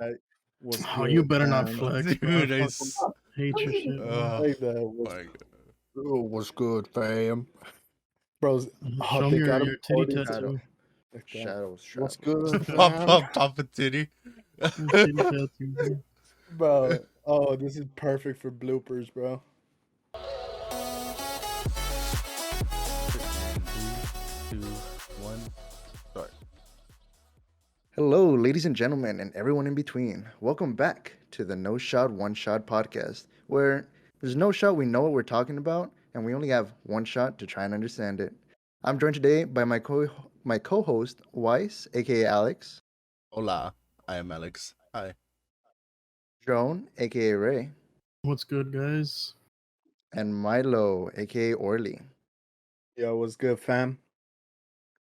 Hey, what's Oh, you good, better not fam? flex, bro. Dude, I Fucking hate your shit, bro. oh Like that. my god. What's good, fam? Bros, Show me they got your him titty recording Shadow, tattoo. like that. shadows What's traveling. good, Pop fam? pop pop a titty. Your titty tattoo, bro. Bro, oh, this is perfect for bloopers, bro. And 3, 2, 1, start. Hello, ladies and gentlemen, and everyone in between. Welcome back to the No Shot, One Shot podcast, where there's no shot we know what we're talking about, and we only have one shot to try and understand it. I'm joined today by my co-host Weiss, aka Alex, Hola, I am Alex. Hi. Joan, aka Ray, What's good, guys? and Milo, aka Orly. Yo, what's good, fam?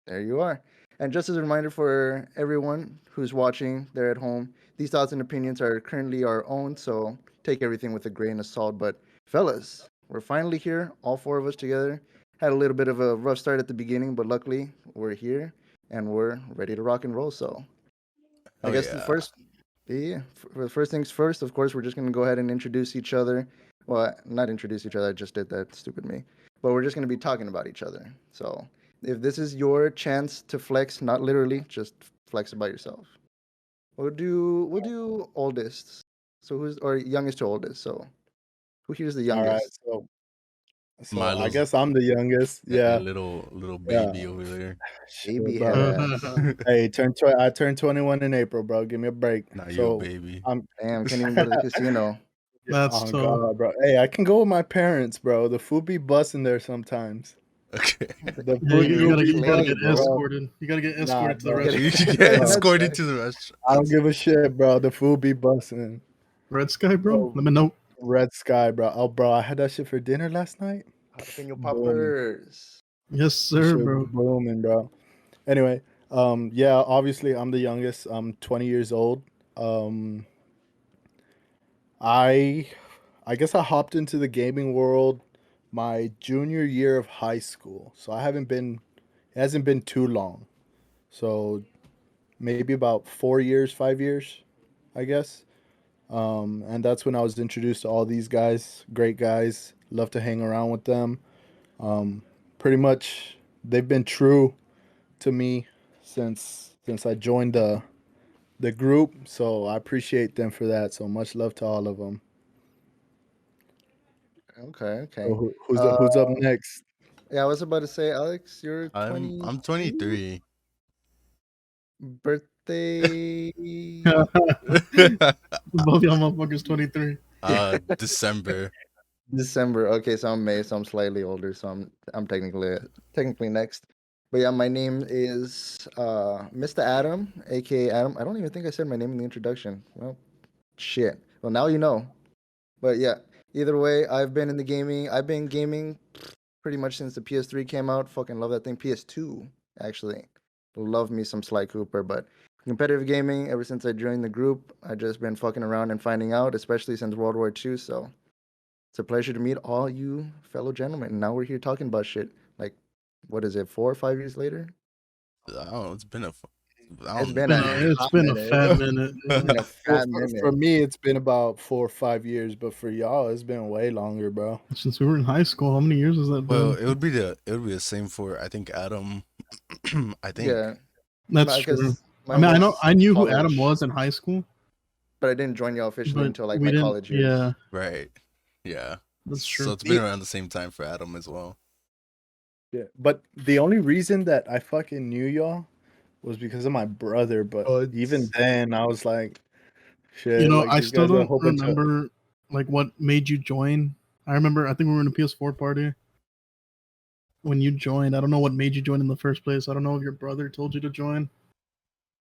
There you are. And just as a reminder for everyone who's watching there at home, these thoughts and opinions are currently our own, so take everything with a grain of salt. But fellas, we're finally here, all four of us together. Had a little bit of a rough start at the beginning, but luckily we're here and we're ready to rock and roll. So I Oh guess yeah. for first things first, of course, we're just gonna go ahead and introduce each other. Well, not introduce each other. I just did that, stupid me. But we're just gonna be talking about each other. So if this is your chance to flex, not literally, just flex about yourself. We'll do oldest. So who's or youngest to oldest? So who here's the All right, youngest? so I Milo's guess I'm the youngest. a Yeah, little yeah. baby over there. Baby head Bro. ass. Hey, I turned 21 in April, bro. Give me a break. Now you a So baby. I'm Damn, can't even go to the casino. That's oh tough. god, bro. Hey, I can go with my parents, bro. The food be busting there sometimes. Okay. The Yeah, food You you do gotta be you gotta play, get busting, bro. bro. escorted. You gotta get Nah, escorted to the bro. Gotta- You restaurant. should get That's escorted right. to the I restaurant. don't give a shit, bro. The food be busting. Red Sky, bro. Oh, Let me know. Red Sky, bro. Oh, bro, I had that shit for dinner last night. Jalapeno Booming. poppers. Yes, That sir, shit was bro. booming, bro. Anyway, yeah, obviously I'm the youngest. I'm 20 years old. Um, I, I guess I hopped into the gaming world my junior year of high school, so it hasn't been too long. So maybe about 4 years, 5 years, I guess. And that's when I was introduced to all these guys, great guys. Love to hang around with them. Um, Pretty much, they've been true to me since I joined the group. So I appreciate them for that. So much love to all of them. Okay, So okay. who's up next? Yeah, I was about to say, Alex, you're I'm 22. 23. Birthday. Both y'all motherfuckers 23. December. December. Okay, so I'm May, so I'm slightly older, so I'm technically next. But yeah, my name is Mr. Adam, aka Adam. I don't even think I said my name in the introduction. Well, shit. Well, now you know. But yeah, either way, I've been gaming pretty much since the PS3 came out. Fucking love that thing. PS2, actually. Love me some Sly Cooper, but competitive gaming ever since I joined the group, I just been fucking around and finding out, especially since World War II, so it's a pleasure to meet all you fellow gentlemen. And now we're here talking about shit. Like, what is it, 4 or 5 years later? I don't know. It's been a. I It's don't been know. a It's hot been a minute. fat minute. It's Yeah. been a Well, fat for minute. me, it's been about 4 or 5 years, but for y'all, it's been way longer, bro. Since we were in high school, how many years has that Well, been? it would be the same for I think Adam. I think. Yeah, That's true. because I mine mean, was I knew who Adam college, was in high school, but I didn't join y'all officially but until like we my didn't. college Yeah, years. Right. Yeah. that's So true. it's been around the same time for Adam as well. Yeah, but the only reason that I fucking knew y'all was because of my brother. But even then, I was like, You shit, know, like I these still guys are a don't whole bunch of. remember like what made you join. I remember. I think we were in a PS4 party when you joined. I don't know what made you join in the first place. I don't know if your brother told you to join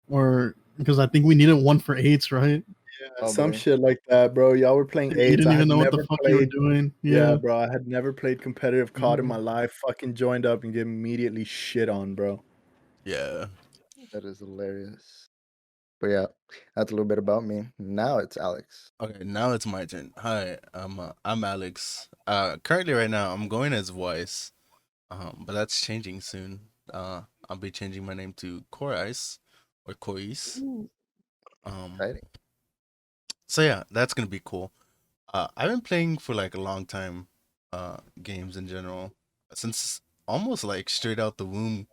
or because I think we needed one for eights, right? Some Probably. shit like that, bro. Y'all were playing And you AIDS. didn't I even had know what the never fuck you were played. doing. Yeah, Yeah. bro. I had never played competitive COD in Mhm. my life. Fucking joined up and get immediately shit on, bro. Yeah. That is hilarious. But yeah, that's a little bit about me. Now it's Alex. Okay, now it's my turn. Hi, I'm Alex. Currently right now I'm going as Weiss. But that's changing soon. I'll be changing my name to Core Ice or Kois. Um, Exciting. So yeah, that's gonna be cool. I've been playing for like a long time, games in general, since almost like straight out the womb.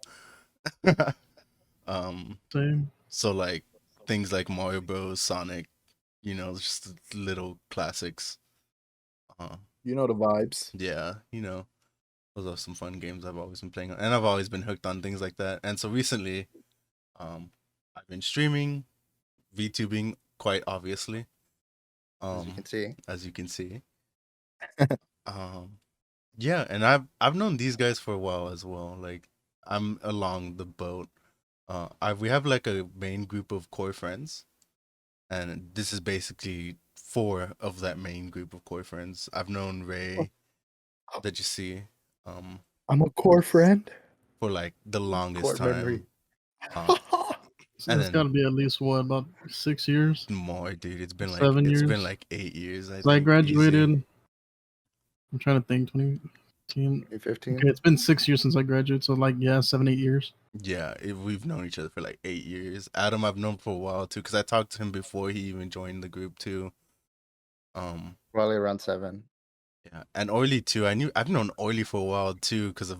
um, Same. so like things like Mario Bros, Sonic, just little classics. Uh, You know the vibes. yeah, those are some fun games I've always been playing on, and I've always been hooked on things like that. And so recently, I've been streaming, VTubing, quite obviously, As you can see. as you can see. Um, yeah, and I've known these guys for a while as well. Like I'm along the boat. We have like a main group of core friends, and this is basically four of that main group of core friends. I've known Ray, that you see, um, I'm a core friend. for like the longest Core memory. time. So And it's got to then be at least what, about 6 years, more, dude. It's been like 7 years. 8 years, I So I think. Easy. graduated. I'm trying to think. 2015. 2015. Okay, it's been 6 years since I graduated. So like, yeah, 7, 8 years. Yeah, we've known each other for like 8 years. Adam, I've known for a while too, because I talked to him before he even joined the group too. Probably around 7. Yeah, and Oily too. I've known Oily for a while too, because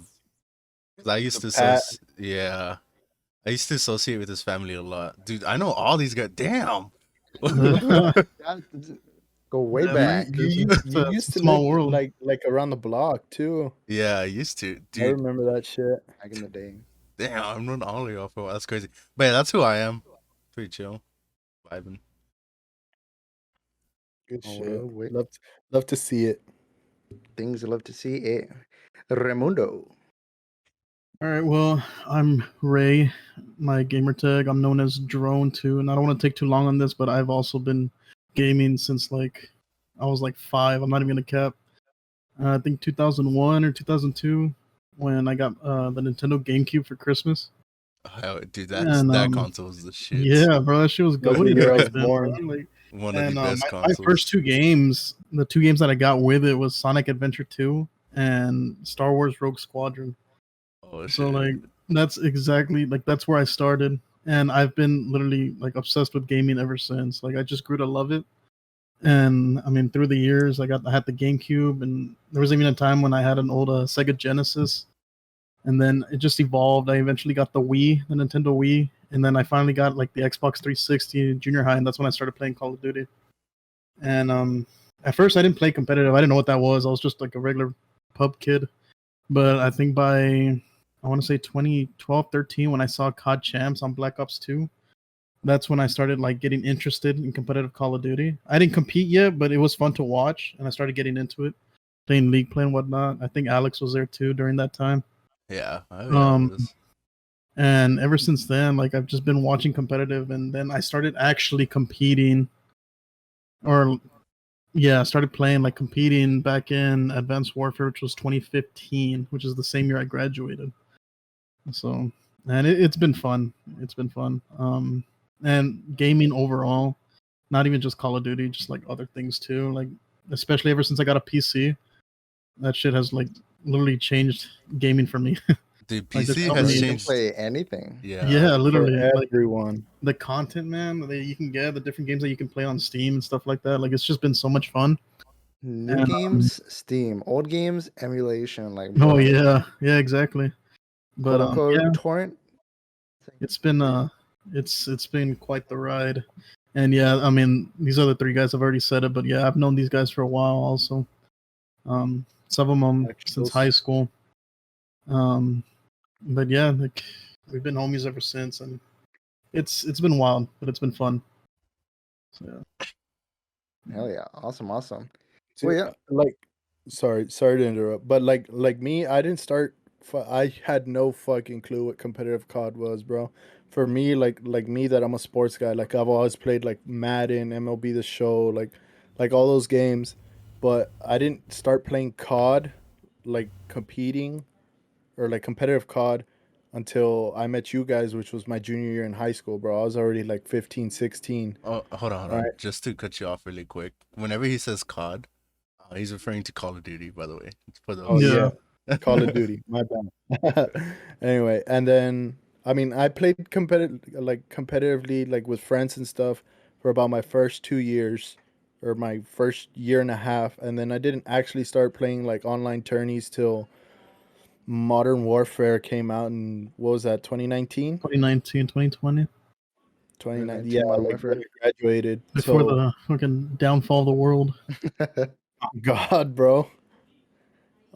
I used to Pat. yeah, I used to associate with his family a lot, dude. I know all these guys. Damn. Go way Yeah, back. You It's a used to small live world. like around the block too. Yeah, I used to, I dude. remember that shit. Back in the day. Damn, I've known all of y'all for a while. That's crazy. But yeah, that's who I am. Pretty chill, vibing. Good Oh, shit. wait. Love to see it. Things you love to see. Raimundo. All right, well, I'm Ray. My gamer tag, I'm known as Drone too, and I don't want to take too long on this, but I've also been gaming since like I was like 5. I'm not even gonna cap. I think 2001 or 2002 when I got the Nintendo GameCube for Christmas. Oh, dude, And that console was the shit. yeah, bro, that shit was That was goated the year I was back then, born. bro. Like, One of the and best my consoles. first 2 games, the 2 games that I got with it was Sonic Adventure 2 and Star Wars Rogue Squadron. Oh shit. So like that's exactly like that's where I started, and I've been literally like obsessed with gaming ever since. Like I just grew to love it, and I mean through the years I had the GameCube, and there was even a time when I had an old Sega Genesis, and then it just evolved. I eventually got the Wii, the Nintendo Wii, and then I finally got like the Xbox 360 in junior high, and that's when I started playing Call of Duty. And at first I didn't play competitive. I didn't know what that was. I was just like a regular pub kid. But I think by I want to say 2012, 13, when I saw COD Champs on Black Ops 2, that's when I started like getting interested in competitive Call of Duty. I didn't compete yet, but it was fun to watch, and I started getting into it, playing League Play and whatnot. I think Alex was there too during that time. Yeah, I Um, was. And ever since then, like I've just been watching competitive, and then I started actually competing, or yeah, I started playing like competing back in Advanced Warfare, which was 2015, which is the same year I graduated. So, and it's been fun. It's been fun. And gaming overall, not even just Call of Duty, just like other things too. Like especially ever since I got a PC, that shit has like literally changed gaming for me. Dude, Like, there's PC so has many- You can changed. play anything. yeah, literally. For Like everyone. the content, man, that you can get, the different games that you can play on Steam and stuff like that. Like it's just been so much fun. New And, games, Steam. Old games, emulation. Like, Oh bro, yeah, exactly. But quote unquote yeah, torrent. it's been it's been quite the ride. And yeah, I mean these other 3 guys have already said it, but yeah, I've known these guys for a while also. Some of them since Actuals. high school. But yeah, like we've been homies ever since, and it's been wild, but it's been fun. So, yeah. Hell yeah. Awesome. Dude, Well, yeah. like, sorry to interrupt, but like me, I didn't start. I had no fucking clue what competitive COD was, bro. For me, like me, that I'm a sports guy. Like I've always played like Madden, MLB The Show, like all those games, but I didn't start playing COD, like competing, or like competitive COD, until I met you guys, which was my junior year in high school, bro. I was already like 15, 16. Oh, hold on. Right. Just to cut you off really quick. Whenever he says COD, he's referring to Call of Duty, by the way. For those. Oh Yeah. yeah, Call of Duty. My bad. Anyway, and then I mean, I played competitively, like with friends and stuff, for about my first 2 years, or my first year and a half, and then I didn't actually start playing like online tourneys till Modern Warfare came out in, what was that, 2019? 2019, 2020, 2019, 2019 yeah, Modern like Warfare. when I graduated. before So, the fucking downfall of the world. God, bro.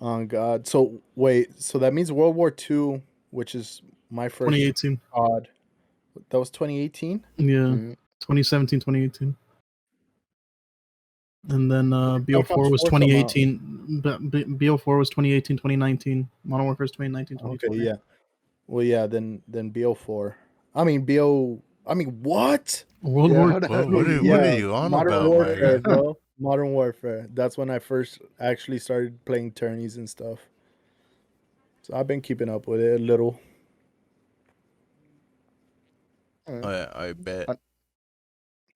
Oh God. So wait, so that means World War II, which is my first 2018. COD. That was 2018? Yeah. Mhm. 2017, 2018. And then When did Black BO4 Ops was 4 come out? 2018. BO4 was 2018, 2019. Modern Warfare is 2019, Okay, 2020. yeah. Well, yeah, then BO4. I mean BO. I mean what? World Yeah, War hold What on. what II. are what are Yeah, you on Modern about, my Warfare, guy? bro. Modern Warfare. That's when I first actually started playing tourneys and stuff. So I've been keeping up with it a little. Alright, I bet.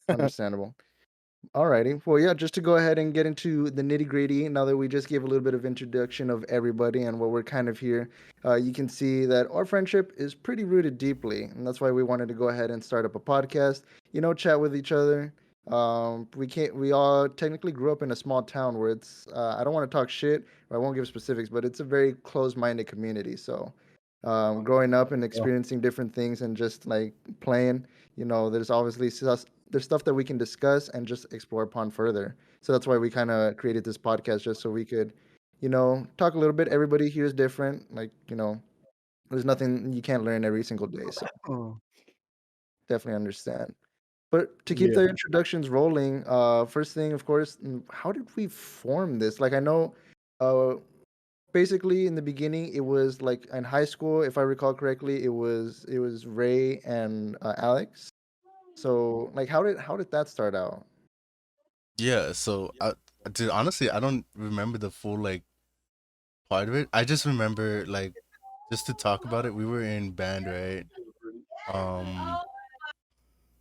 understandable. Alrighty. Well, yeah, just to go ahead and get into the nitty gritty, now that we just gave a little bit of introduction of everybody and what we're kind of here, you can see that our friendship is pretty rooted deeply. And that's why we wanted to go ahead and start up a podcast, chat with each other. We all technically grew up in a small town where I don't want to talk shit, or I won't give specifics, but it's a very close minded community. So, growing up and Oh, experiencing different things and just like playing, there's obviously there's stuff that we can discuss and just explore upon further. So that's why we kind of created this podcast just so we could, talk a little bit. Everybody here is different. Like, there's nothing you can't learn every single day. So oh. definitely understand. But to keep Yeah. the introductions rolling, first thing, of course, how did we form this? Like, I know, uh, basically in the beginning, it was like in high school, if I recall correctly, it was Ray and Alex. So, like, how did that start out? Yeah, so dude, honestly, I don't remember the full like part of it. I just remember like just to talk about it, we were in band, right? Um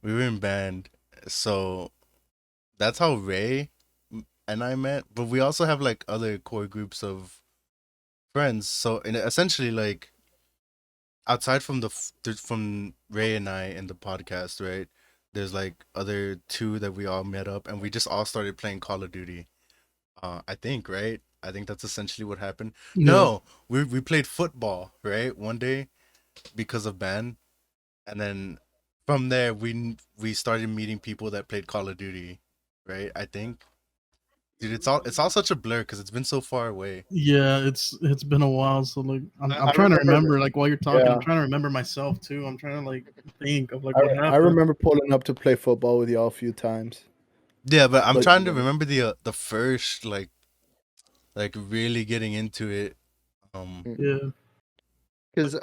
we were in band. So that's how and I met, but we also have like other core groups of friends. So essentially like outside from from Ray and I in the podcast, right? There's like other two that we all met up and we just all started playing Call of Duty. I think, right? I think that's essentially what happened. Yeah. No, we played football, right? One day because of band, and then from there we started meeting people that played Call of Duty, right? I think, dude, it's all such a blur because it's been so far away. Yeah, it's been a while. So like I'm I trying to remember. remember, like while you're talking, I'm Yeah, trying to remember myself too. I'm trying to like think of like I what I happened. remember pulling up to play football with y'all a few times. Yeah, but I'm But trying to remember the first like really getting into it. Um, Yeah. Because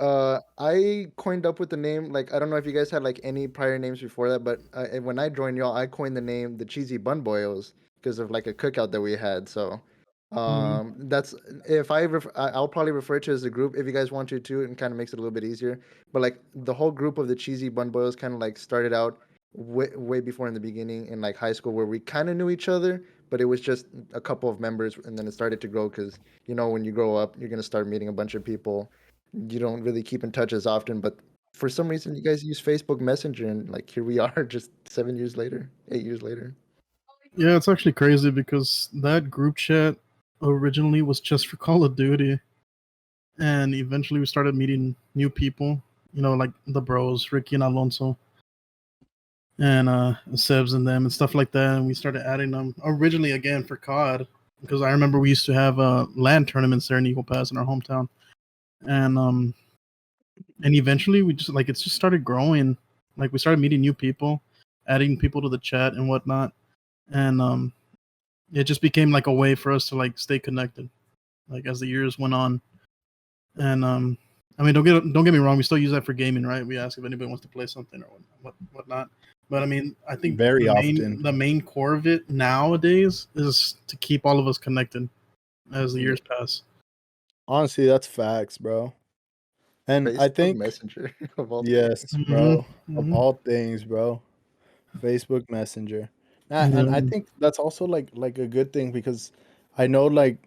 I coined up with the name. Like, I don't know if you guys had like any prior names before that, but when I joined y'all, I coined the name the Cheesy Bun Boyos because of like a cookout that we had. So, Mhm. that's if I'll probably refer to it as a group if you guys want to too, and kind of makes it a little bit easier. But like the whole group of the Cheesy Bun Boyos kind of like started out way before in the beginning in like high school where we kind of knew each other, but it was just a couple of members, and then it started to grow because when you grow up, you're gonna start meeting a bunch of people you don't really keep in touch as often, but for some reason you guys use Facebook Messenger and like here we are just 7 years later, 8 years later. Yeah, it's actually crazy because that group chat originally was just for Call of Duty, and eventually we started meeting new people. Like the bros, Ricky and Alonso, and Sebs and them and stuff like that. And we started adding them originally again for COD because I remember we used to have LAN tournaments there in Eagle Pass in our hometown, and eventually we just like it's just started growing. Like we started meeting new people, adding people to the chat and whatnot, and it just became like a way for us to like stay connected. Like as the years went on, and I mean, don't get me wrong, we still use that for gaming, right? We ask if anybody wants to play something or whatnot. But I mean, I think very the often. main core of it nowadays is to keep all of us connected as the Yeah. years pass. Honestly, that's facts, bro. And I Facebook think Messenger of all things. yes, Hmm. bro. Of Hmm. all things, bro. Facebook Messenger. And I Yeah. think that's also like a good thing because I know like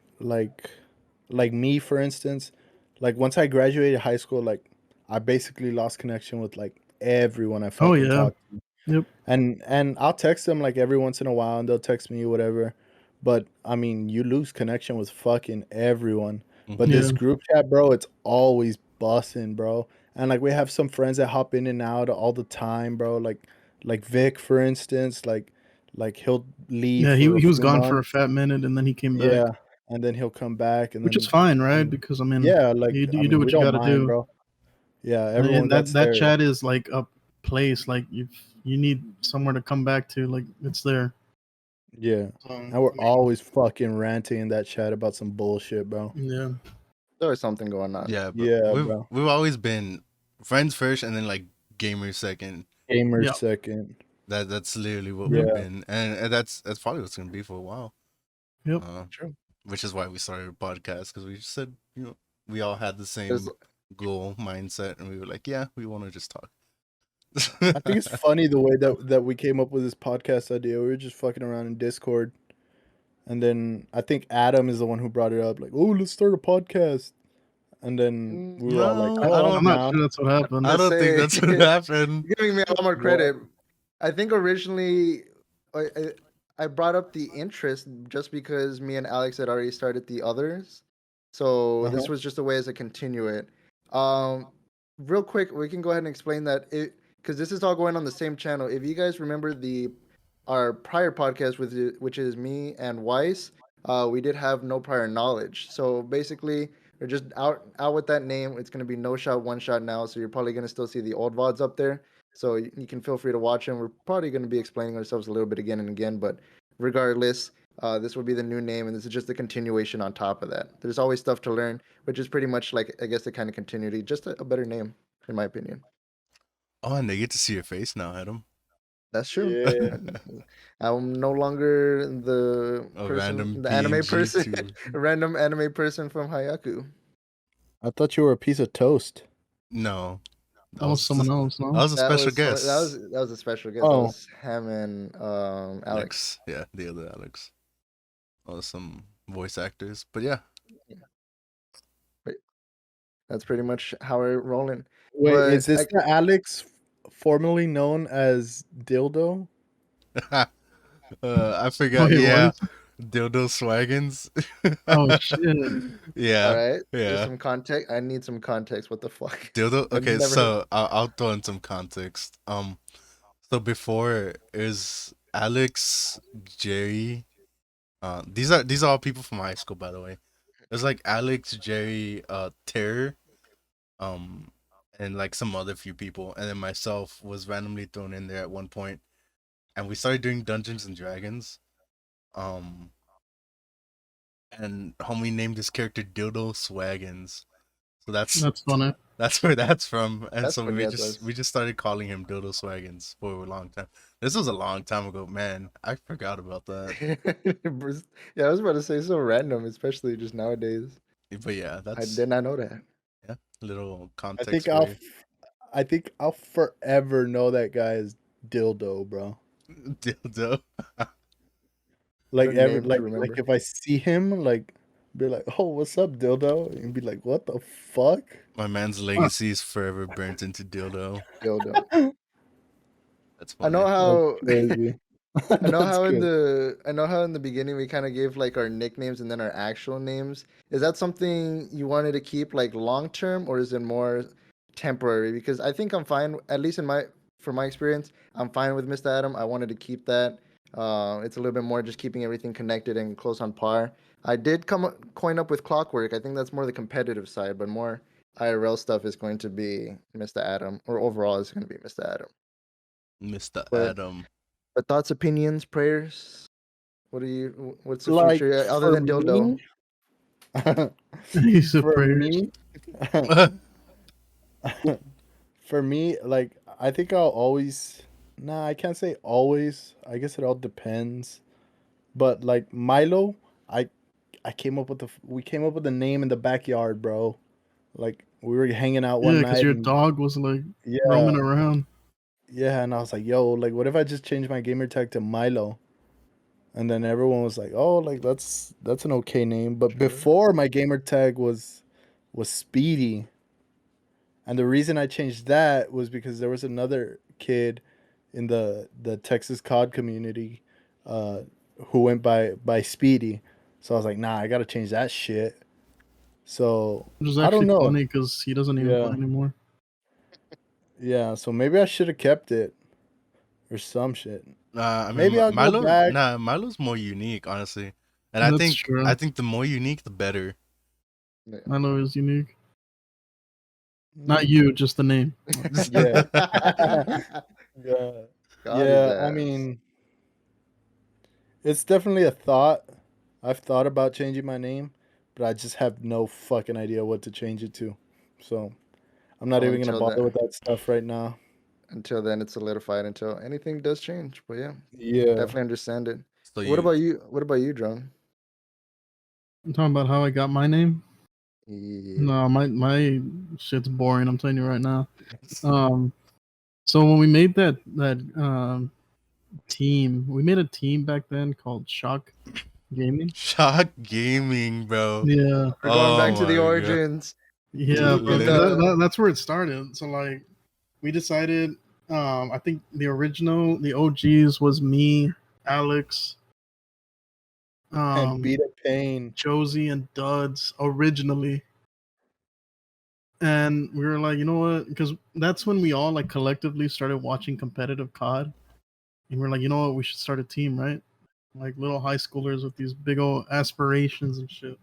like me for instance, like once I graduated high school, like I basically lost connection with like everyone I Oh fucking yeah. talked to. Yep. And I'll text them like every once in a while, and they'll text me whatever. But I mean, you lose connection with fucking everyone. But Yeah. this group chat, bro, it's always bussing, bro. And like we have some friends that hop in and out all the time, bro. Like Vic, for instance, like he'll leave Yeah, he for a he was few gone for a months. fat minute and then he came back, Yeah, and then he'll come back, and which is then fine, right? and Because I mean, yeah, like I you do mean, we what you don't got to mind, do, bro. Yeah, and everyone that that's that there. chat is like a place like you need somewhere to come back to, like it's there. Yeah, So, and we're always fucking ranting in that chat about some bullshit, bro. yeah, There was something going on. Yeah, but Yeah, we've bro. we've always been friends first, and then like gamers second. Gamer Yeah. second. That's literally what Yeah. we've been, and that's probably what's gonna be for a while. Yep. True. Which is why we started a podcast, because we just said, we all had the There's same goal mindset, and we were like, yeah, we want to just talk. I think it's funny the way that we came up with this podcast idea. We were just fucking around in Discord, and then I think Adam is the one who brought it up. Like, oh, let's start a podcast, and then we were all like, No, I oh, don't. I'm I'm not down. sure that's what happened. I don't think say, that's what happened. you're giving me a lot more What? credit. I think originally I brought up the interest just because me and Alex had already started the others. So this Uh-huh. was just a way as to continue it. Real quick, we can go ahead and explain that because this is all going on the same channel. If you guys remember our prior podcast which is me and Weiss, we did have no prior knowledge. So basically, we're just out with that name. It's gonna be No Shot One Shot now. So you're probably gonna still see the old VODs up there. So you can feel free to watch them. We're probably gonna be explaining ourselves a little bit again and again, but regardless, this will be the new name, and this is just a continuation on top of that. There's always stuff to learn, which is pretty much like, I guess, the kind of continuity, just a better name, in my opinion. Oh, and they get to see your face now, Adam. That's true. Yeah. I'm no longer the A person, random the anime PNG person, to a random anime person from Hayaku. I thought you were a piece of toast. no. That was someone else, That no? was a That special was guest. that was a special guest. That Oh. was Ham and Alex. Alex. Yeah, the other Alex. Some voice actors, but yeah. That's pretty much how we're rolling. Wait, But is this the Alex formerly known as Dildo? I forgot. Wait, Yeah, what? dildo swaggins. Oh shit! Yeah, all right, there's yeah. some context. I need some context. What the fuck? Dildo. I've Okay, never so I'll throw in some context. So before is Alex, Jerry. These are all people from high school, by the way. There's like Alex, Jerry, Terror, and like some other few people, and then myself was randomly thrown in there at one point, and we started doing Dungeons and Dragons. And homie named his character Dildo Swaggins. So That's funny. that's where that's from. And That's so funny, we that's just us. we just started calling him Dildo Swaggins for a long time. This was a long time ago, man. I forgot about that. Yeah, I was about to say so random, especially just nowadays. But yeah, I that's did not know that. yeah, little I context think for you. I think I'll forever know that guy as Dildo, bro. Dildo. Like What a name to like remember. if I see him, like be like, oh, what's up, Dildo? And be like, what the fuck? My man's legacy is forever burnt into Dildo. Dildo. That's I know funny. how Crazy. I know That's how good. in the beginning we kind of gave like our nicknames and then our actual names. Is that something you wanted to keep like long term, or is it more temporary? Because I think I'm fine, at least from my experience, I'm fine with Mr. Adam. I wanted to keep that. It's a little bit more just keeping everything connected and close on par. I did coin up with Clockwork. I think that's more the competitive side, but more IRL stuff is going to be Mr. Adam, or overall is going to be Mr. Adam. Mr. But Adam. But thoughts, opinions, prayers. What's the Like future other for than dildo? me, He's a for prayers. me, for me, like I think I'll always. Nah, I can't say always. I guess it all depends. But like Milo, I I came up with we came up with the name in the backyard, bro. Like we were hanging out Yeah, one because night your and dog was like yeah, roaming around. yeah, and I was like, yo, like what if I just change my gamer tag to Milo? And then everyone was like, "Oh, like that's an okay name." But Sure. before my gamer tag was Speedy. And the reason I changed that was because there was another kid in the Texas COD community, uh, who went by Speedy. So I was like, nah, I gotta change that shit. So Which is I don't actually know. funny because he doesn't even play Yeah, anymore. yeah. So maybe I should have kept it or some shit. I mean, Maybe I'll go back. Milo's more unique, honestly, and That's true. I think the more unique, the better. Yeah. Milo is unique. Not Mm, you, just the name. Yeah, yeah, Got his yeah. I ass. mean, it's definitely a thought. I've thought about changing my name, but I just have no fucking idea what to change it to. So I'm not Well, even gonna bother with that stuff right now. until then, it's solidified until anything does change. But yeah, Yeah. definitely understand it. So What you about you? What about you, Drum? I'm talking about how I got my name. Yeah. No, my shit's boring. I'm telling you right now. So when we made that team, we made a team back then called Shock Gaming. Shock Gaming, bro. Yeah, We're going back Oh to the my god. origins. yeah, bro. With 'cause Lit- that's where it started. So like, we decided. I think the original, the OGs was me, Alex, And um, beat a pain. Josie, and Duds originally. And we were like, you know what? Because that's when we all like collectively started watching competitive COD, and we're like, you know what? We should start a team, right? Like little high schoolers with these big old aspirations and shit.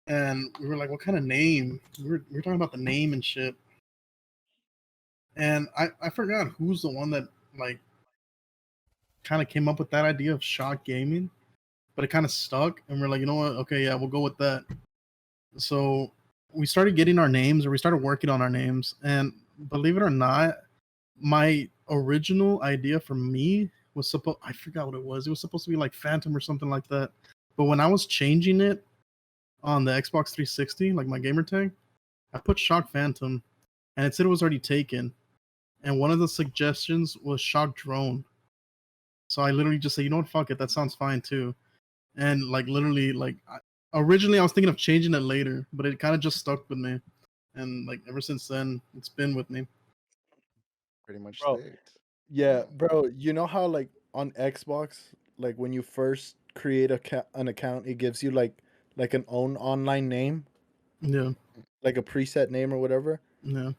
And we were like, what kind of name? We were talking about the name and shit. And I forgot who's the one that like kind of came up with that idea of Shock Gaming, but it kind of stuck. And we're like, you know what? Okay, yeah, we'll go with that. So we started getting our names, or we started working on our names. And believe it or not, my original idea for me was supposed, I forgot what it was. It was supposed to be like Phantom or something like that. But when I was changing it on the Xbox 360, like my gamer tag, I put Shock Phantom, and it said it was already taken. And one of the suggestions was Shock Drone. So I literally just said, you know what, fuck it, that sounds fine too. And like literally, like originally I was thinking of changing it later, but it kind of just stuck with me. And like ever since then, it's been with me. Pretty much Bro, sticked. yeah, bro. You know how like on Xbox, like when you first create an account, it gives you like an own online name, Yeah, like a preset name or whatever, yeah.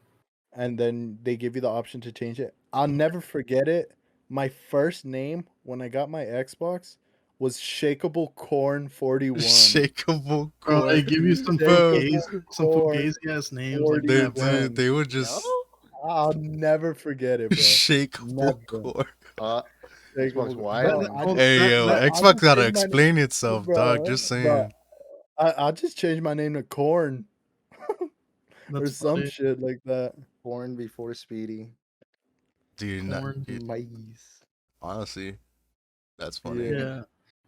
and then they give you the option to change it. I'll never forget it. My first name when I got my Xbox was Shakeable Corn 41. Shakable Bro, they core. give you some Bro, Shakeable fugazi, some Corn fugazi ass names like they that, bro. dude, 41. they would No. just I'll never forget it, bro. shakable Never. core. Xbox Shakeable, Wide. bro. That, I oh, just Hey yo, that I Xbox just gotta changed my explain itself, dog. Just bro. saying. I just changed my name to Corn or that's some funny. shit like that. Born before Speedy. Dude, Corn. dude, Mice. honestly, that's funny. Yeah. Yeah.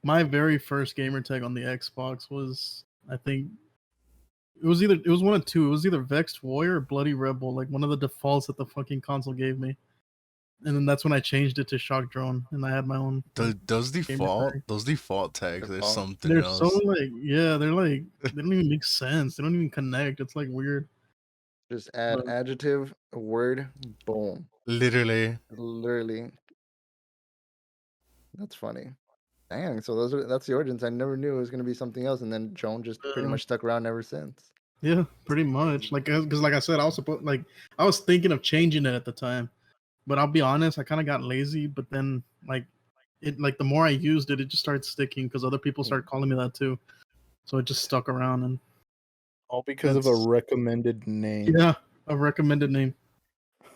My very first gamer tag on the Xbox was, I think, it was one of two. It was either Vexed Warrior or Bloody Rebel, like one of the defaults that the fucking console gave me. And then that's when I changed it to Shock Drone, and I had my own like gamer tag. Those default tags, there's Default. something They're so else. like, yeah, they're like, they don't even make sense. They don't even connect. It's like weird. Just add But adjective, a word, boom. Literally. Literally. That's funny. Dang, so that's the origins. I never knew it was gonna be something else, and then Joan just pretty much stuck around ever since. yeah, pretty much. Like, because like I said, I was supposed like I was thinking of changing it at the time, but I'll be honest, I kind of got lazy. But then like it, like the more I used it, it just started sticking because other people started calling me that too. So it just stuck around, and All because of a that's recommended name. yeah, a recommended name.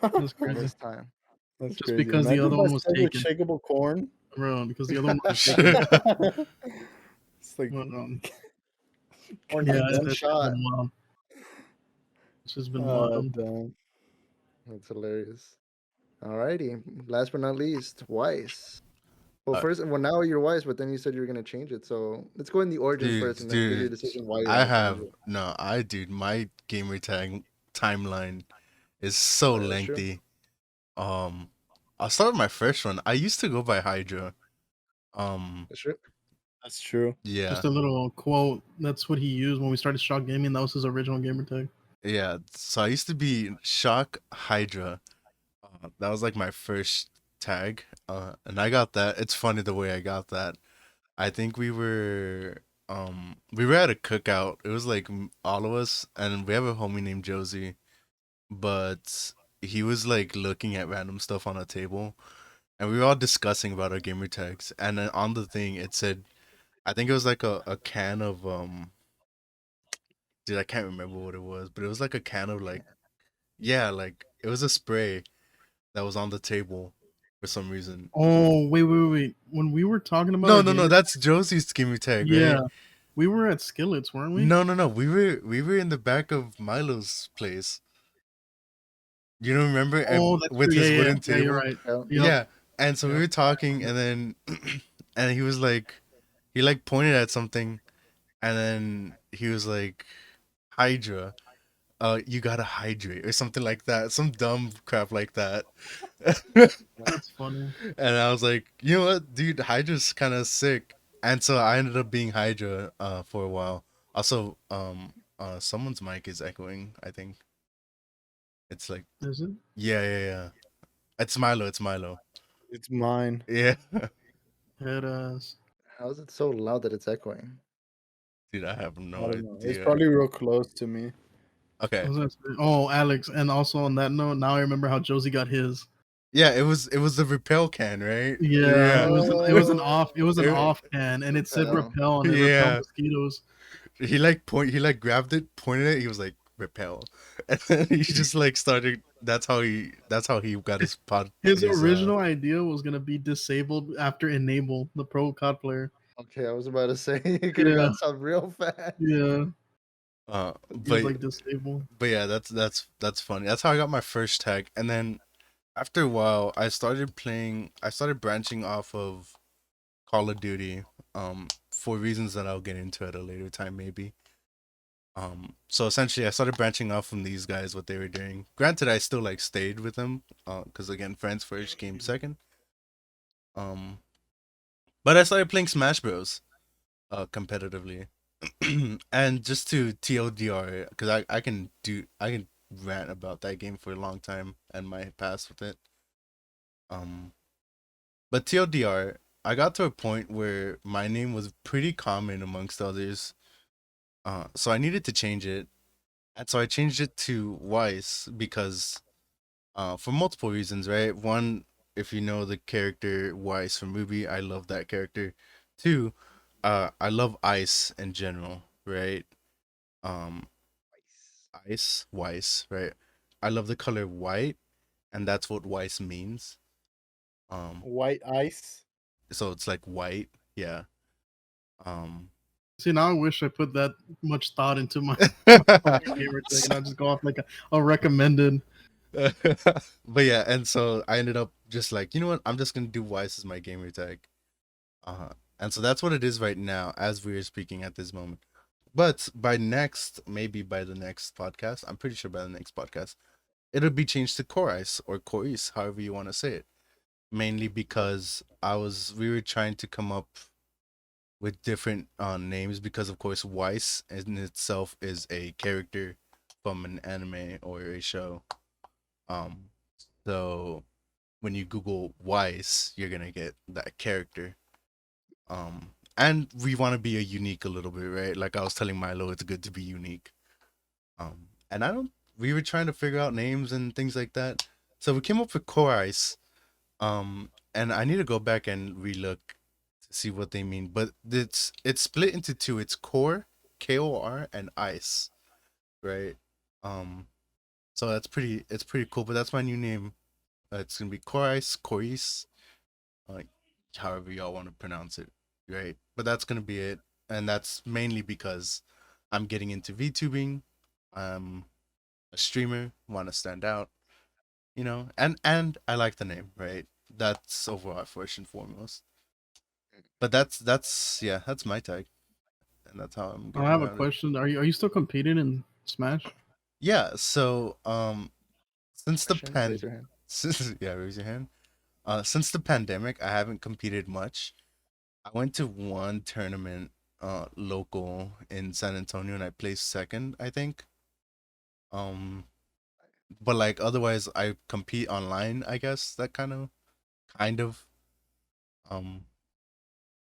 That's All crazy. this time. That's Just crazy. because the Imagine other if I one was started with taken, Shakeable Corn. bro. Because the other one was taken. It's like But, Corn yeah, did one it's just shot. been wild. It's just been wild. damn. That's hilarious. Alrighty. Last but not least, Weiss. Well, Uh, now you're Weiss, but then you said you were gonna change it. So let's go in the origins first, and then give you a dude, decision why you're I gonna change have it. no, I dude, my gamer tag timeline is so Oh yeah, that's true. lengthy. I'll start with my first one. I used to go by Hydra. Um, That's true. That's true. yeah, Just a little quote. That's what he used when we started Shock Gaming. That was his original gamer tag. yeah. So I used to be Shock Hydra. That was like my first tag, and I got that. It's funny the way I got that. I think we were at a cookout. It was like all of us, and we have a homie named Josie, but he was like looking at random stuff on a table, and we were all discussing about our gamer tags. And then on the thing, it said, I think it was like a can of dude, I can't remember what it was, but it was like a can of like, yeah, like it was a spray that was on the table for some reason. Oh, wait. When we were talking about No, our no, no, gamer, that's Josie's gamer tag, right? yeah, we were at Skillets, weren't we? No. We were in the back of Milo's place. You don't remember? And Oh, that's with true. his Yeah. wooden Yeah, you're table. right. Yeah. Yep. Yeah. And so we Yep. were talking, and then and he was like, he like pointed at something, and then he was like, Hydra. You gotta hydrate or something like that. Some dumb crap like that. That's funny. And I was like, you know what, dude, Hydra's kind of sick. And so I ended up being Hydra for a while. Also, someone's mic is echoing. I think it's like, Is it? yeah. It's Milo. It's Milo. It's mine. Yeah, Head ass. How is it so loud that it's echoing? dude, I have I no don't know. It's idea. probably real close to me. I Okay, was gonna say, oh, Alex, and also on that note, now I remember how Josie got his. yeah, it was the repel can, right? Yeah, Yeah, it was an It- off can, and it said Repel. repel, and it repelled yeah. mosquitoes. He like grabbed it, pointed it. He was like repel, and then he just like started. That's how he got his pod. His His original idea was gonna be disabled after enable the pro COD player. Okay, I was about to say it could have Yeah, got some real fast. yeah. He was but like disabled. yeah, that's funny. That's how I got my first tag, and then after a while, I started branching off of Call of Duty, for reasons that I'll get into at a later time, maybe. So essentially, I started branching off from these guys, what they were doing. Granted, I still like stayed with them, because again, friends first, game second. Um, but I started playing Smash Bros. Competitively, and just to TLDR, because I can rant about that game for a long time and my past with it. Um, but TLDR, I got to a point where my name was pretty common amongst others. So I needed to change it, and so I changed it to Weiss because, for multiple reasons, right? One, if you know the character Weiss from Ruby, I love that character. Two, I love ice in general, right? Um, Ice, Weiss, right? I love the color white, and that's what Weiss means. Um, White ice. so it's like white, yeah. Um, See, now I wish I put that much thought into my gamer tag, and I just go off like a recommended. but yeah, and so I ended up just like, you know what? I'm just gonna do Weiss as my gamer tag. And so that's what it is right now, as we are speaking at this moment. But maybe by the next podcast, I'm pretty sure by the next podcast, it'll be changed to Chorice or Choris, however you want to say it. Mainly because we were trying to come up with different names because of course Weiss in itself is a character from an anime or a show. Um, so when you Google Weiss, you're gonna get that character. And we want to be a unique a little bit, right? Like I was telling Milo, it's good to be unique. And I don't. We were trying to figure out names and things like that, so we came up with Core Ice. And I need to go back and relook to see what they mean. But it's split into two. It's Core, KOR, and Ice, right? Um, so it's pretty cool. But that's my new name. It's gonna be Core Ice, Coris, like however y'all want to pronounce it, right? But that's gonna be it, and that's mainly because I'm getting into VTubing. I'm a streamer, want to stand out, and I like the name, right? That's overall first and foremost. But that's my tag, and that's how I'm I getting have a around it. question. Are you still competing in Smash? Yeah. So since the Question? Raise your hand. since yeah, raise your hand. Since the pandemic, I haven't competed much. I went to one tournament, local in San Antonio, and I placed second, I think. Um, but like otherwise, I compete online. I guess that kind of kind of.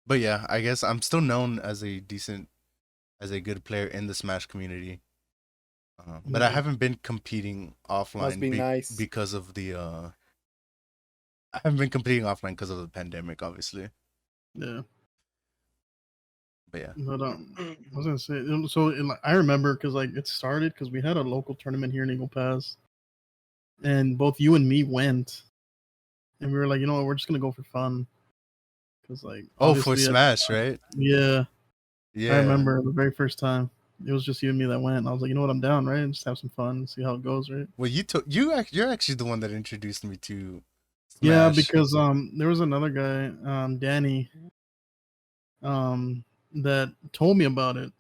But yeah, I guess I'm still known as a good player in the Smash community. But I haven't been competing offline Must be nice. because of the I haven't been competing offline because of the pandemic, obviously. Yeah. But yeah. But I was gonna say, so I remember because like it started because we had a local tournament here in Eagle Pass, and both you and me went, and we were like, you know what, we're just gonna go for fun, because like Oh, for obviously Smash, right? yeah, Yeah. I remember the very first time it was just you and me that went. And I was like, you know what, I'm down, right? Just have some fun, see how it goes, right? Well, you're actually the one that introduced me to Smash. Yeah, because there was another guy, Danny, that told me about it,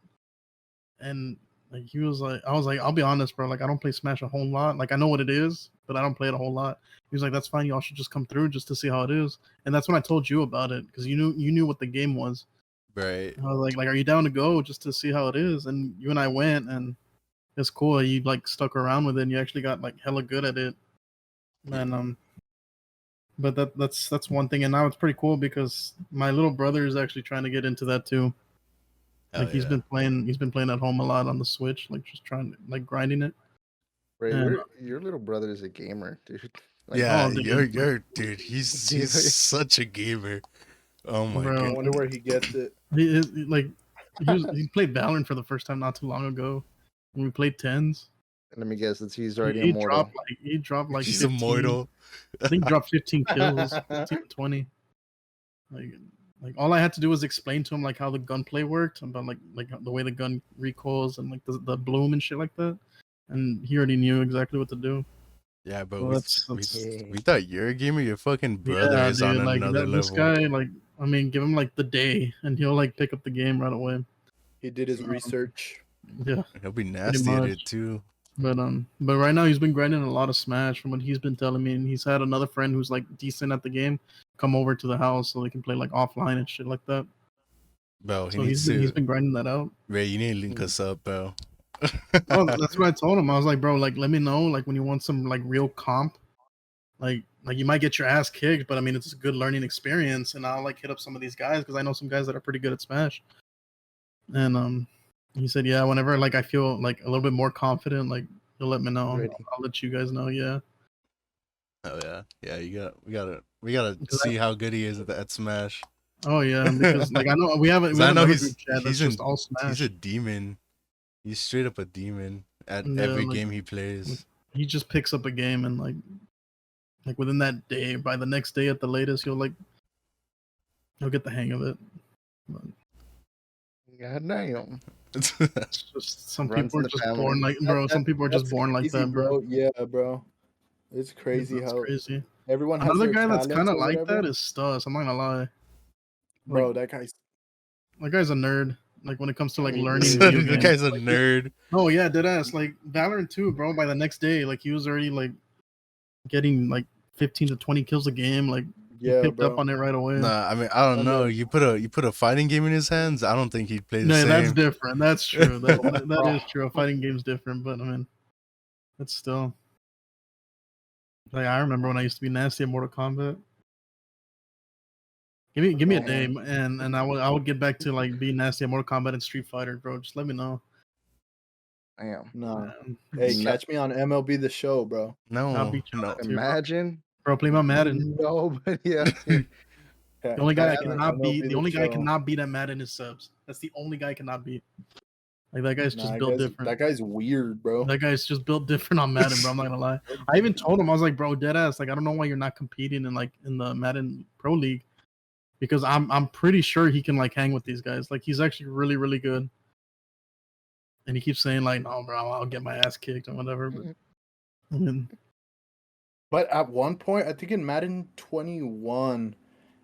and like he was like, I was like, I'll be honest, bro, like I don't play Smash a whole lot. Like I know what it is, but I don't play it a whole lot. He was like, that's fine, y'all should just come through just to see how it is. And that's when I told you about it, because you knew what the game was. Right. I was like, are you down to go just to see how it is? And you and I went, and it's cool. You like stuck around with it, and you actually got like hella good at it. And but that's one thing. And now it's pretty cool because my little brother is actually trying to get into that too. Hell Like he's yeah. been playing at home a lot on the Switch, like just trying like grinding it. Ray, And- your little brother is a gamer, dude. Yeah, oh, dude, you're dude. He's such a gamer. Oh my Bro. I god. wonder where he gets it. He played Valorant for the first time not too long ago. When we played tens. Let me guess, he's already He immortal. dropped like He's 15, immortal. I think he dropped 15 kills, 15 to 20. Like all I had to do was explain to him like how the gunplay worked, about like the way the gun recoils and like the bloom and shit like that. And he already knew exactly what to do. Yeah, but So we thought you're a gamer. Your fucking brother yeah, is dude, on like another this level. guy, like I mean, give him like the day, and he'll like pick up the game right away. He did his research. Yeah, He'll be nasty at it much. too. but right now he's been grinding a lot of Smash from what he's been telling me, and he's had another friend who's like decent at the game come over to the house so they can play like offline and shit like that. Bro, So he's been grinding that out. Ray, you need to link us up, bro. Oh, that's what I told him. I was like, bro, like let me know like when you want some like real comp, like you might get your ass kicked, but I mean it's a good learning experience, and I'll like hit up some of these guys because I know some guys that are pretty good at Smash. And he said, yeah, whenever like I feel like a little bit more confident, like you'll let me know. I'll let you guys know. Yeah. Oh yeah, yeah. We gotta see how good he is at Smash. Oh yeah, because like I know we have I know group chat that's he's just all Smash. He's a demon. He's straight up a demon at every game he plays. He just picks up a game and like within that day, by the next day at the latest, he'll get the hang of it. But God damn. it's just some people are just born like, bro. Some people are just born like that, bro. Yeah, bro. It's crazy how crazy. everyone has Another their guy that's kind of talents or like whatever. that is Stus. I'm not gonna lie. Bro, Like, that guy's a nerd. Like when it comes to like learning is. video The games. guy's a Like, nerd. oh yeah, deadass. Like Valorant too, bro. By the next day, like he was already like getting like 15 to 20 kills a game. Like he picked up on it right away. Nah, I mean I don't know. You put a fighting game in his hands. I don't think he'd play the same. That's different. That's true. That is true. A fighting game's different, but I mean, it's still. Like I remember when I used to be nasty at Mortal Kombat. Give me a day, and I would get back to like being nasty at Mortal Kombat and Street Fighter, bro. Just let me know. Damn. No. Hey, catch me on MLB The Show, bro. I'll beat you no. up too, Imagine. bro. Play my Madden. Nobody else. The only guy I cannot beat. MLB The only The guy I Show. cannot beat at Madden is Subs. That's the only guy I cannot beat. Like that guy's just built different. That guy's weird, bro. That guy's just built different on Madden, bro. I'm not gonna lie. I even told him, I was like, bro, dead ass. Like I don't know why you're not competing in the Madden Pro League, because I'm pretty sure he can like hang with these guys. Like he's actually really really good. And he keeps saying like, no, bro, I'll get my ass kicked or whatever. But I mean, but at one point, I think in Madden 21,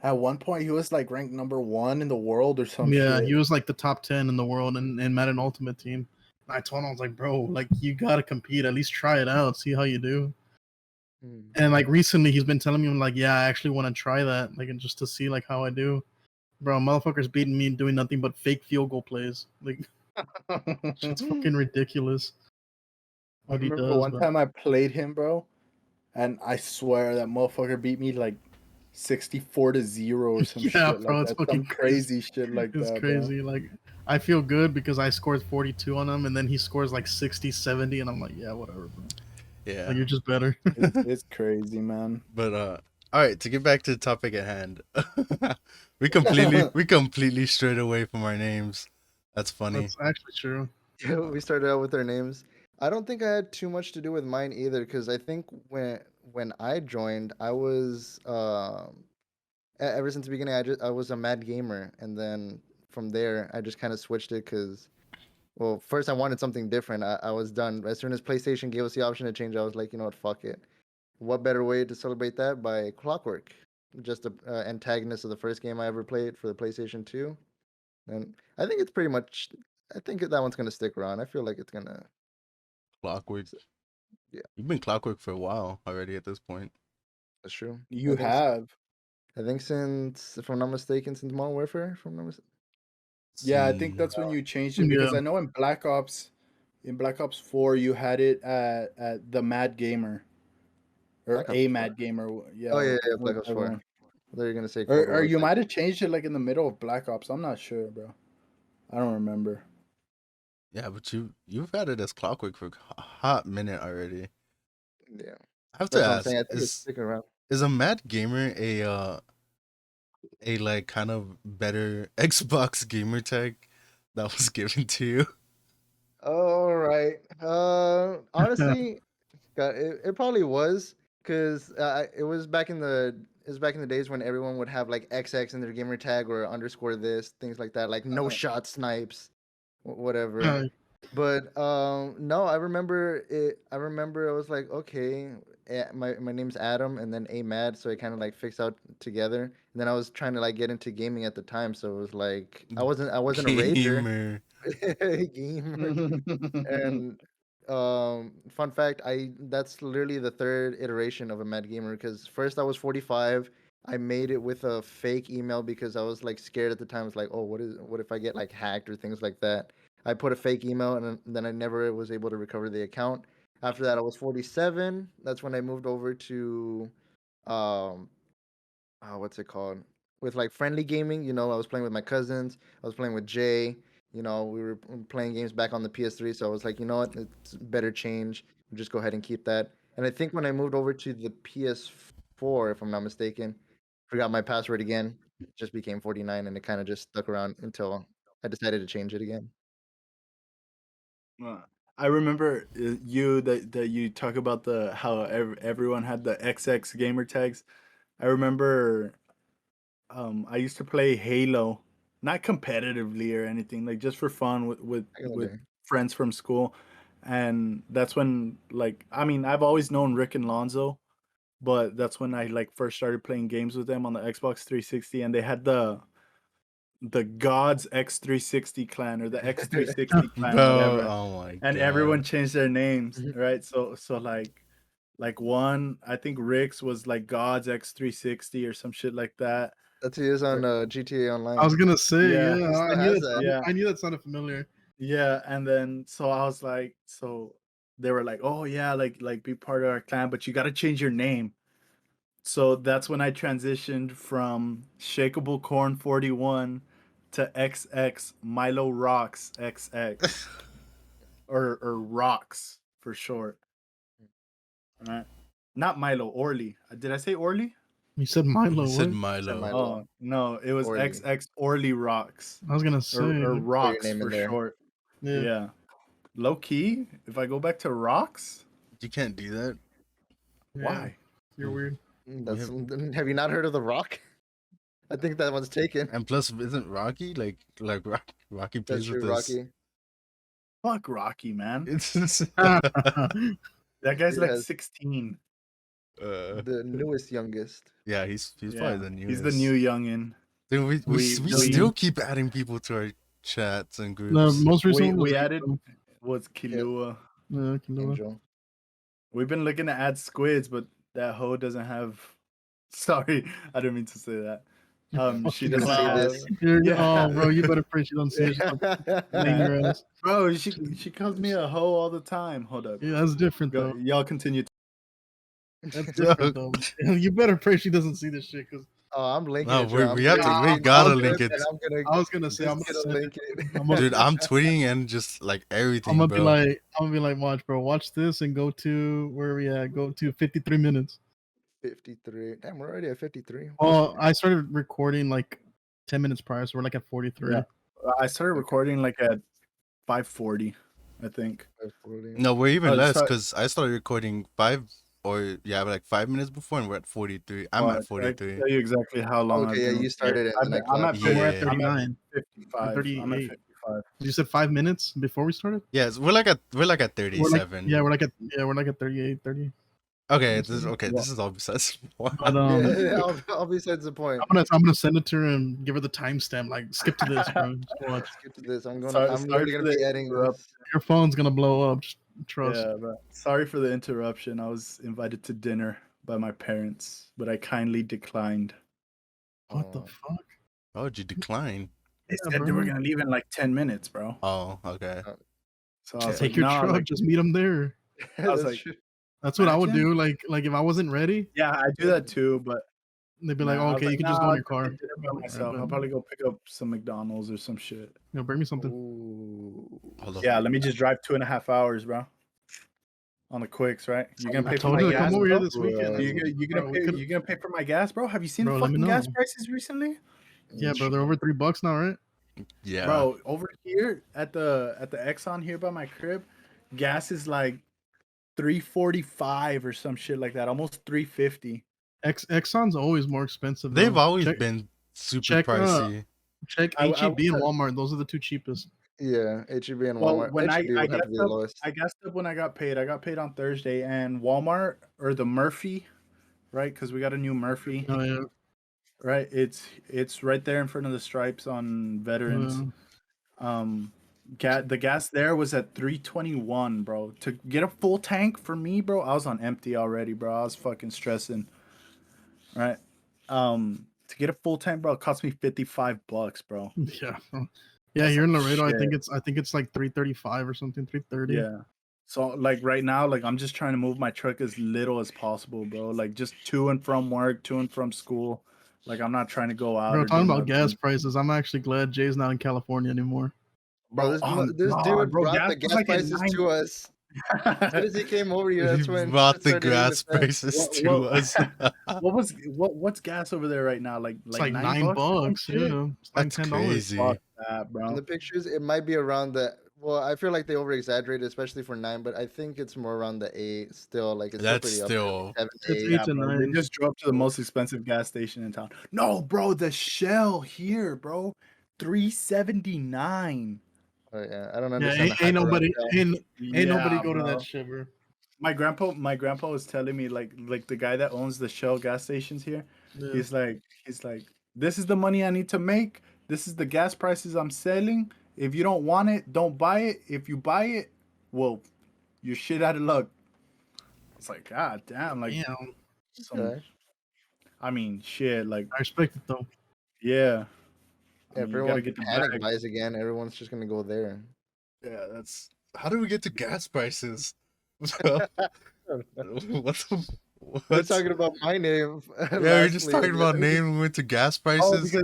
at one point he was like ranked number 1 in the world or something. Yeah, he was like the top 10 in the world in Madden Ultimate Team. And I told him, I was like, bro, like you gotta compete. At least try it out, see how you do. And like recently, he's been telling me like, yeah, I actually want to try that, like, and just to see like how I do. Bro, motherfucker's beating me doing nothing but fake field goal plays. Like, it's fucking ridiculous. I remember one time I played him, bro, and I swear that motherfucker beat me like 64-0 or some Yeah, shit bro, like it's that. fucking Some crazy shit like It's that, crazy. Like, I feel good because I scored 42 on him, and then he scores like 60, 70, and I'm like, yeah, whatever, bro. Yeah. Like, you're just better. bro. It's crazy, man. But all right, to get back to the topic at hand. we completely strayed away from our names. That's funny. That's actually true. Yeah, we started out with our names. I don't think I had too much to do with mine either, because I think when I joined, I was ever since the beginning, I was a mad gamer, and then from there, I just kind of switched it because, well, first I wanted something different. I was done as soon as PlayStation gave us the option to change. I was like, you know what, fuck it. What better way to celebrate that by Clockwork? Just the antagonist of the first game I ever played for the PlayStation 2, and I think it's pretty much. I think that one's gonna stick around. I feel like it's gonna. Clockwork. Yeah. You've been Clockwork for a while already at this point. That's true. You have. I think since, if I'm not mistaken, since Modern Warfare. If I'm not mistaken. Yeah, I think that's when you changed it, because Yeah. I know in Black Ops 4 you had it at the Mad Gamer. Or Black Ops a 4? Mad Gamer. Yeah. Oh yeah, Black Ops whichever 4. one. I thought you were gonna say Cold Or War. you might have changed it like in the middle of Black Ops. I'm not sure, bro. I don't remember. Yeah, but you've had it as Clockwork for a hot minute already. Yeah, I have that's to what I'm ask: saying. I think it's sticking around. is a Mad Gamer a like kind of better Xbox gamer tag that was given to you? All right. Honestly, God, it probably was, because it was back in the days when everyone would have like XX in their gamer tag or underscore this, things like that, like no shot snipes, whatever. But no, I remember it. I remember I was like, okay, my name's Adam, and then A Mad, so it kind of like fixed out together. And then I was trying to like get into gaming at the time, so it was like I wasn't a rager, Gamer. gamer. And fun fact, I that's literally the third iteration of a Mad Gamer, because first I was 45. I made it with a fake email because I was like scared at the time. It's like, oh, what if I get like hacked or things like that? I put a fake email, and then I never was able to recover the account. After that, I was 47. That's when I moved over to um what's it called? With like friendly gaming, I was playing with my cousins. I was playing with Jay. We were playing games back on the PS3. So I was like, you know what? It's better change. Just go ahead and keep that. And I think when I moved over to the PS4, if I'm not mistaken, forgot my password again. It just became 49, and it kind of just stuck around until I decided to change it again. I remember that you talk about the how everyone had the XX gamer tags. I remember I used to play Halo, not competitively or anything, like just for fun with friends from school. And that's when, like, I mean, I've always known Rick and Lonzo, but that's when I like first started playing games with them on the Xbox 360, and they had the Gods X360 clan or the X360 clan, Bro, whatever. oh my And god. everyone changed their names, right? So like one, I think Rick's was like Gods X360 or some shit like that. That's he is on GTA Online. I was gonna say, Yeah. yeah, He still has that. Yeah. I knew that sounded familiar. Yeah, and then so I was like, so they were like, oh yeah, like be part of our clan, but you got to change your name. So that's when I transitioned from Shakeable Corn 41 to XX Milo Rocks XX or Rocks for short. All right. Not Milo, Orly. Did I say Orly? You said Milo. You said What? Milo. Milo. Oh, no, it was Orly. XX Orly Rocks. I was gonna say. Or Rocks name for in there. short. Yeah. Yeah. Low key, if I go back to Rocks, You can't do that. why? You're weird. Have you not heard of The Rock? I think that one's taken. And plus, isn't Rocky Rocky That's plays with true, this? Rocky. Fuck Rocky, man. It's That guy's He like has 16. the newest, youngest. yeah, he's Yeah. probably the newest. He's the new youngin. Dude, we we- still keep adding people to our chats and groups. The most recent one was We added Angel. was Kilua. Yeah, Kilua. Angel. We've been looking to add squids, but that hoe doesn't have. Sorry, I didn't mean to say that. She doesn't say have. this. Oh, bro, you better pray she don't see it. Laying your ass. Bro, she calls me a hoe all the time. Hold up. Yeah, that's different Go, though. y'all continue. That's different though. You better pray she doesn't see this shit because Oh, I'm linking No, it. Bro. I'm we have putting to. a We gotta screenshot link and it, I'm gonna I was gonna say I'm just gonna gonna send link it. it. dude. I'm tweeting and just like I'm everything, gonna bro. I'm gonna be like, watch, bro, watch this and go to where are we at? Go to 53 minutes. 53. Damn, we're already at 53. Well, I started recording like 10 minutes prior, so we're like at 43. Yeah. I started Okay. recording like at 5:40, I think. 540. No, we're even Oh, less sorry. because I started recording like 5 minutes before, and we're at 43. I'm Oh, at I can 43. tell you exactly how long I've Okay, yeah, been you started it and then I I'm at clapped. So we're at Yeah. 39 or 55. I'm at 38. 55. You said 5 minutes before we started? Yes, we're like at We're like 37. we're like at 38, 30. Okay, Yeah. this is all besides. But Yeah, I'll besides the point. I'm gonna send it to her and give her the timestamp. Like, skip to this, bro. Just watch. Let's get to this. I'm Sorry literally for gonna the be editing interrupt. this. Your phone's gonna blow up. Just trust. Yeah, but sorry for the interruption. I was invited to dinner by my parents, but I kindly declined. What the Oh. fuck? Why would you decline? They Yeah, said they were bro. gonna leave in like 10 minutes, bro. Oh, okay. So I was Take like, your nah, truck. like, Just meet them there. I was That's like, true. That's what I would imagine? do. Like if I wasn't ready, yeah, I do that too, but they'd be nah, like, oh, I was okay, like, you can nah, just go in I'll your car. get dinner by Alright, myself. I'll bet. probably go pick up some McDonald's or some shit. Bring me something. Ooh. Hold on. Yeah, let me just drive 2.5 hours, bro. On the quicks, right? You're gonna I pay for told my you to gas, come over here bro? this weekend. You're gonna pay for my gas, bro? Have you seen the Bro, let me fucking gas know. prices recently? Yeah, bro, they're over $3 now, right? Yeah. Bro, over here at the Exxon here by my crib, gas is like 345 or some shit like that, almost 350. Exxon's always more expensive. They've Though. always been super check, pricey. Check I HEB and went- Walmart. Those are the two cheapest. Yeah, HEB and Well, Walmart. when HEB would have to be the lowest. I gassed up when I got paid. I got paid on Thursday, and Walmart or the Murphy, right? Because we got a new Murphy, Oh yeah. right? It's right there in front of the stripes on Veterans. The gas there was at 321, bro. To get a full tank for me, bro, I was on empty already, bro. I was fucking stressing, right? To get a full tank, bro, it cost me $55, bro. Yeah. Yeah, That's here in like Laredo, shit. I think it's like 335 or something, 330. Yeah. So like right now, like I'm just trying to move my truck as little as possible, bro. Like just to and from work, to and from school. Like I'm not trying to go out. Bro, or talking do about gas nothing. prices, I'm actually glad Jay's not in California anymore. Bro, this God, dude bro, brought the was gas like at prices to us. As soon as he came over here, that's He when brought shit the started hitting gas the fan. prices to us. what's gas over there right now? Like It's like $9 or some $9. shit? Yeah, it's like That's $10. crazy. Fuck that, In bro. the pictures, it might be around the. Well, I feel like they over exaggerated, especially for 9, but I think it's more around the 8. Still, like it's That's still still. pretty up there, 7, It's 8. eight to Bro. We nine. just drove to the most expensive gas station in town. No, bro, the Shell here, bro. $3.79. Oh, yeah, I don't Yeah, understand the ain't hype around nobody Shell. ain't nobody Yeah, go to bro. that shit, bro. My grandpa was telling me like the guy that owns the Shell gas stations here. Yeah. He's like this is the money I need to make. This is the gas prices I'm selling. If you don't want it, don't buy it. If you buy it, well, you're shit out of luck. It's like, god damn, like Damn, Okay. I mean, shit, like I respect it though. yeah. I Yeah, mean, if you gotta everyone get the panic bag. buys again, everyone's just gonna go there. Yeah, that's. How do we get to gas prices? What's We're what's talking about my name. Yeah, we're just lastly, talking and about then- name. We went to gas Oh, prices.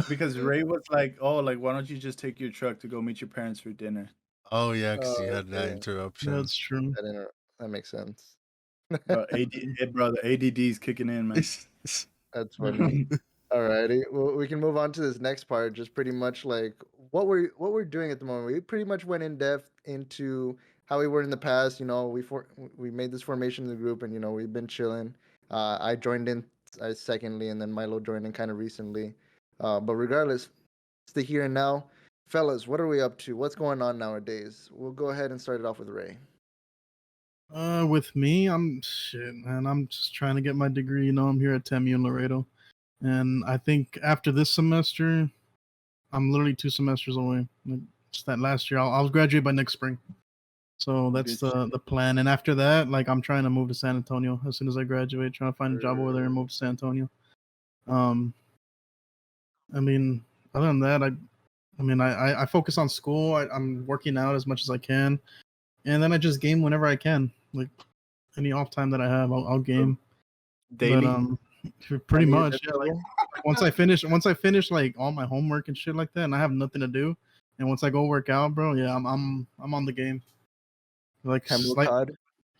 because Ray was like, oh, like why don't you just take your truck to go meet your parents for dinner? Oh yeah, because you Oh, had that okay. interruption. That's true. That makes sense. Bro, bro, the ADD is kicking in, man. That's funny. Alrighty, well, we can move on to this next part. Just pretty much like what we're doing at the moment. We pretty much went in depth into how we were in the past. You know, we made this formation in the group, and you know we've been chilling. I joined in secondly, and then Milo joined in kind of recently. But regardless, it's the here and now, fellas. What are we up to? What's going on nowadays? We'll go ahead and start it off with Ray. With me, I'm shit, man. I'm just trying to get my degree. You know, I'm here at TEMU in Laredo, and I think after this semester, I'm literally 2 semesters away. Like, just that last year, I'll graduate by next spring. So that's the plan. And after that, like I'm trying to move to San Antonio as soon as I graduate. Trying to find a job over there and move to San Antonio. I mean, other than that, I focus on school. I'm working out as much as I can, and then I just game whenever I can. Like any off time that I have, I'll game. Daily. But pretty Any much, yeah. Like once I finish like all my homework and shit like that, and I have nothing to do, and once I go work out, bro, yeah, I'm on the game. Like, Camel like COD.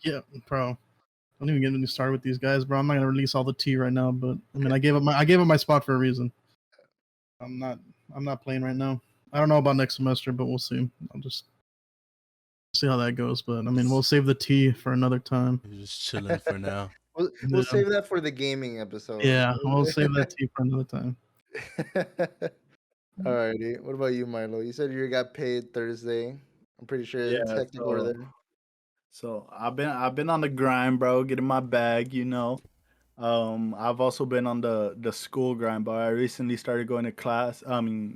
yeah, bro. Don't even get me started with these guys, bro. I'm not gonna release all the tea right now, but I mean, I gave up my spot for a reason. I'm not playing right now. I don't know about next semester, but we'll see. I'll just see how that goes. But I mean, we'll save the tea for another time. You're just chilling for now. We'll Yeah. save that for the gaming episode. Yeah, we'll save that tea for another time. Alrighty. What about you, Milo? You said you got paid Thursday. I'm pretty sure it's Yeah, hectic over there. So I've been on the grind, bro, getting my bag, you know. I've also been on the school grind, but I recently started going to class.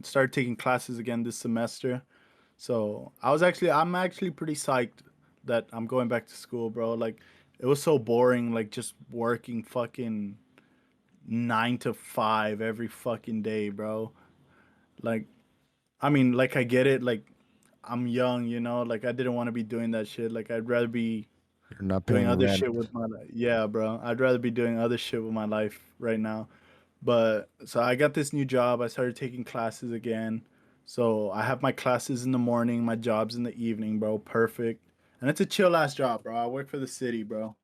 Started taking classes again this semester. So I'm actually pretty psyched that I'm going back to school, bro. Like it was so boring, like just working fucking 9 to 5 every fucking day, bro. Like like I get it, like I'm young, you know, like I didn't want to be doing that shit. Like I'd rather be You're not doing paying other rent. shit with my life. Yeah, bro. I'd rather be doing other shit with my life right now. But so I got this new job. I started taking classes again. So I have my classes in the morning, my jobs in the evening, bro. Perfect. And it's a chill ass job, bro. I work for the city, bro.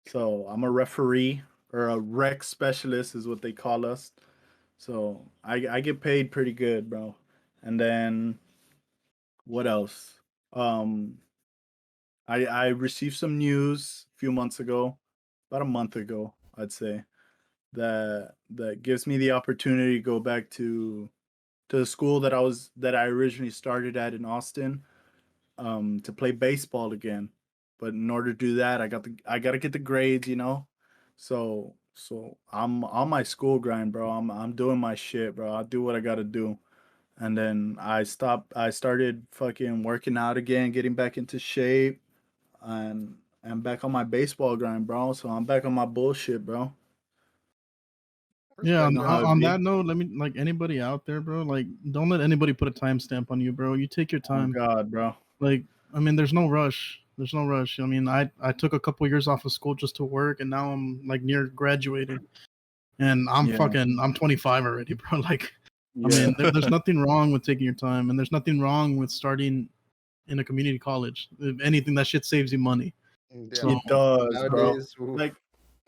So I'm a referee or a rec specialist is what they call us. So I get paid pretty good, bro. And then what else? Um I received some news a few months ago, about a month ago, I'd say, that gives me the opportunity to go back to the school that I originally started at in Austin, to play baseball again. But in order to do that, I gotta get the grades, you know. So I'm on my school grind, bro. I'm doing my shit, bro. I do what I gotta do. And then I started fucking working out again, getting back into shape, and I'm back on my baseball grind, bro. So I'm back on my bullshit, bro. Yeah, You on, know how it on be. that note, let me like anybody out there, bro. Like, don't let anybody put a timestamp on you, bro. You take your Oh time. God, bro. Like, I mean, there's no rush. There's no rush. I mean, I took a couple years off of school just to work, and now I'm like near graduating, and I'm Yeah. I'm 25 already, bro. Like, I Yeah. mean, there's nothing wrong with taking your time, and there's nothing wrong with starting in a community college. If anything, that shit saves you money. Yeah, So It does, bro. nowadays, oof. Like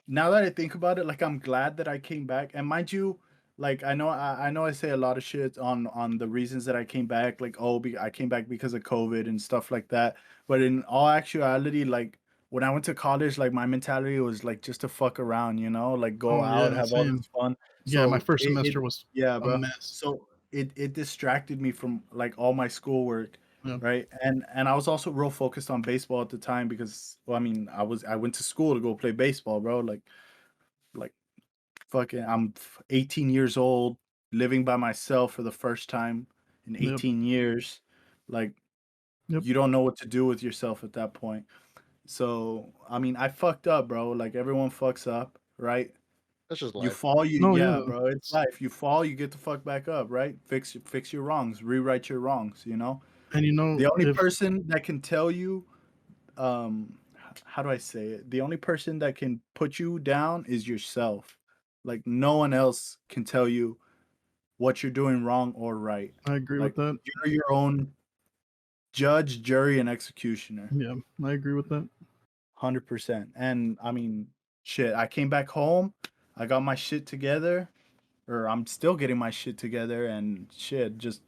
now that I think about it, like I'm glad that I came back. And mind you, like I know I say a lot of shit on the reasons that I came back, like I came back because of COVID and stuff like that. But in all actuality, like when I went to college, like my mentality was like just to fuck around, you know, like go oh out, yeah, have all same. this fun. Yeah, my So first it semester was yeah, a bro. mess. So it distracted me from like all my schoolwork, Yeah. right? And I was also real focused on baseball at the time because well, I mean, I went to school to go play baseball, bro. Like fucking I'm 18 years old, living by myself for the first time in Yep. 18 years. Like Yep. you don't know what to do with yourself at that point. So, I mean, I fucked up, bro. Like everyone fucks up, right? That's just You life. fall, No, yeah, yeah. bro. It's life. You fall, you get the fuck back up, right? Fix your wrongs, rewrite your wrongs, you know? And you know, The only if person that can tell you how do I say it? The only person that can put you down is yourself. Like no one else can tell you what you're doing wrong or right. I agree with Like that. you're your own judge, jury, and executioner. Yeah, I agree with that. 100%. And I mean, shit, I came back home, I got my shit together, or I'm still getting my shit together, and shit, just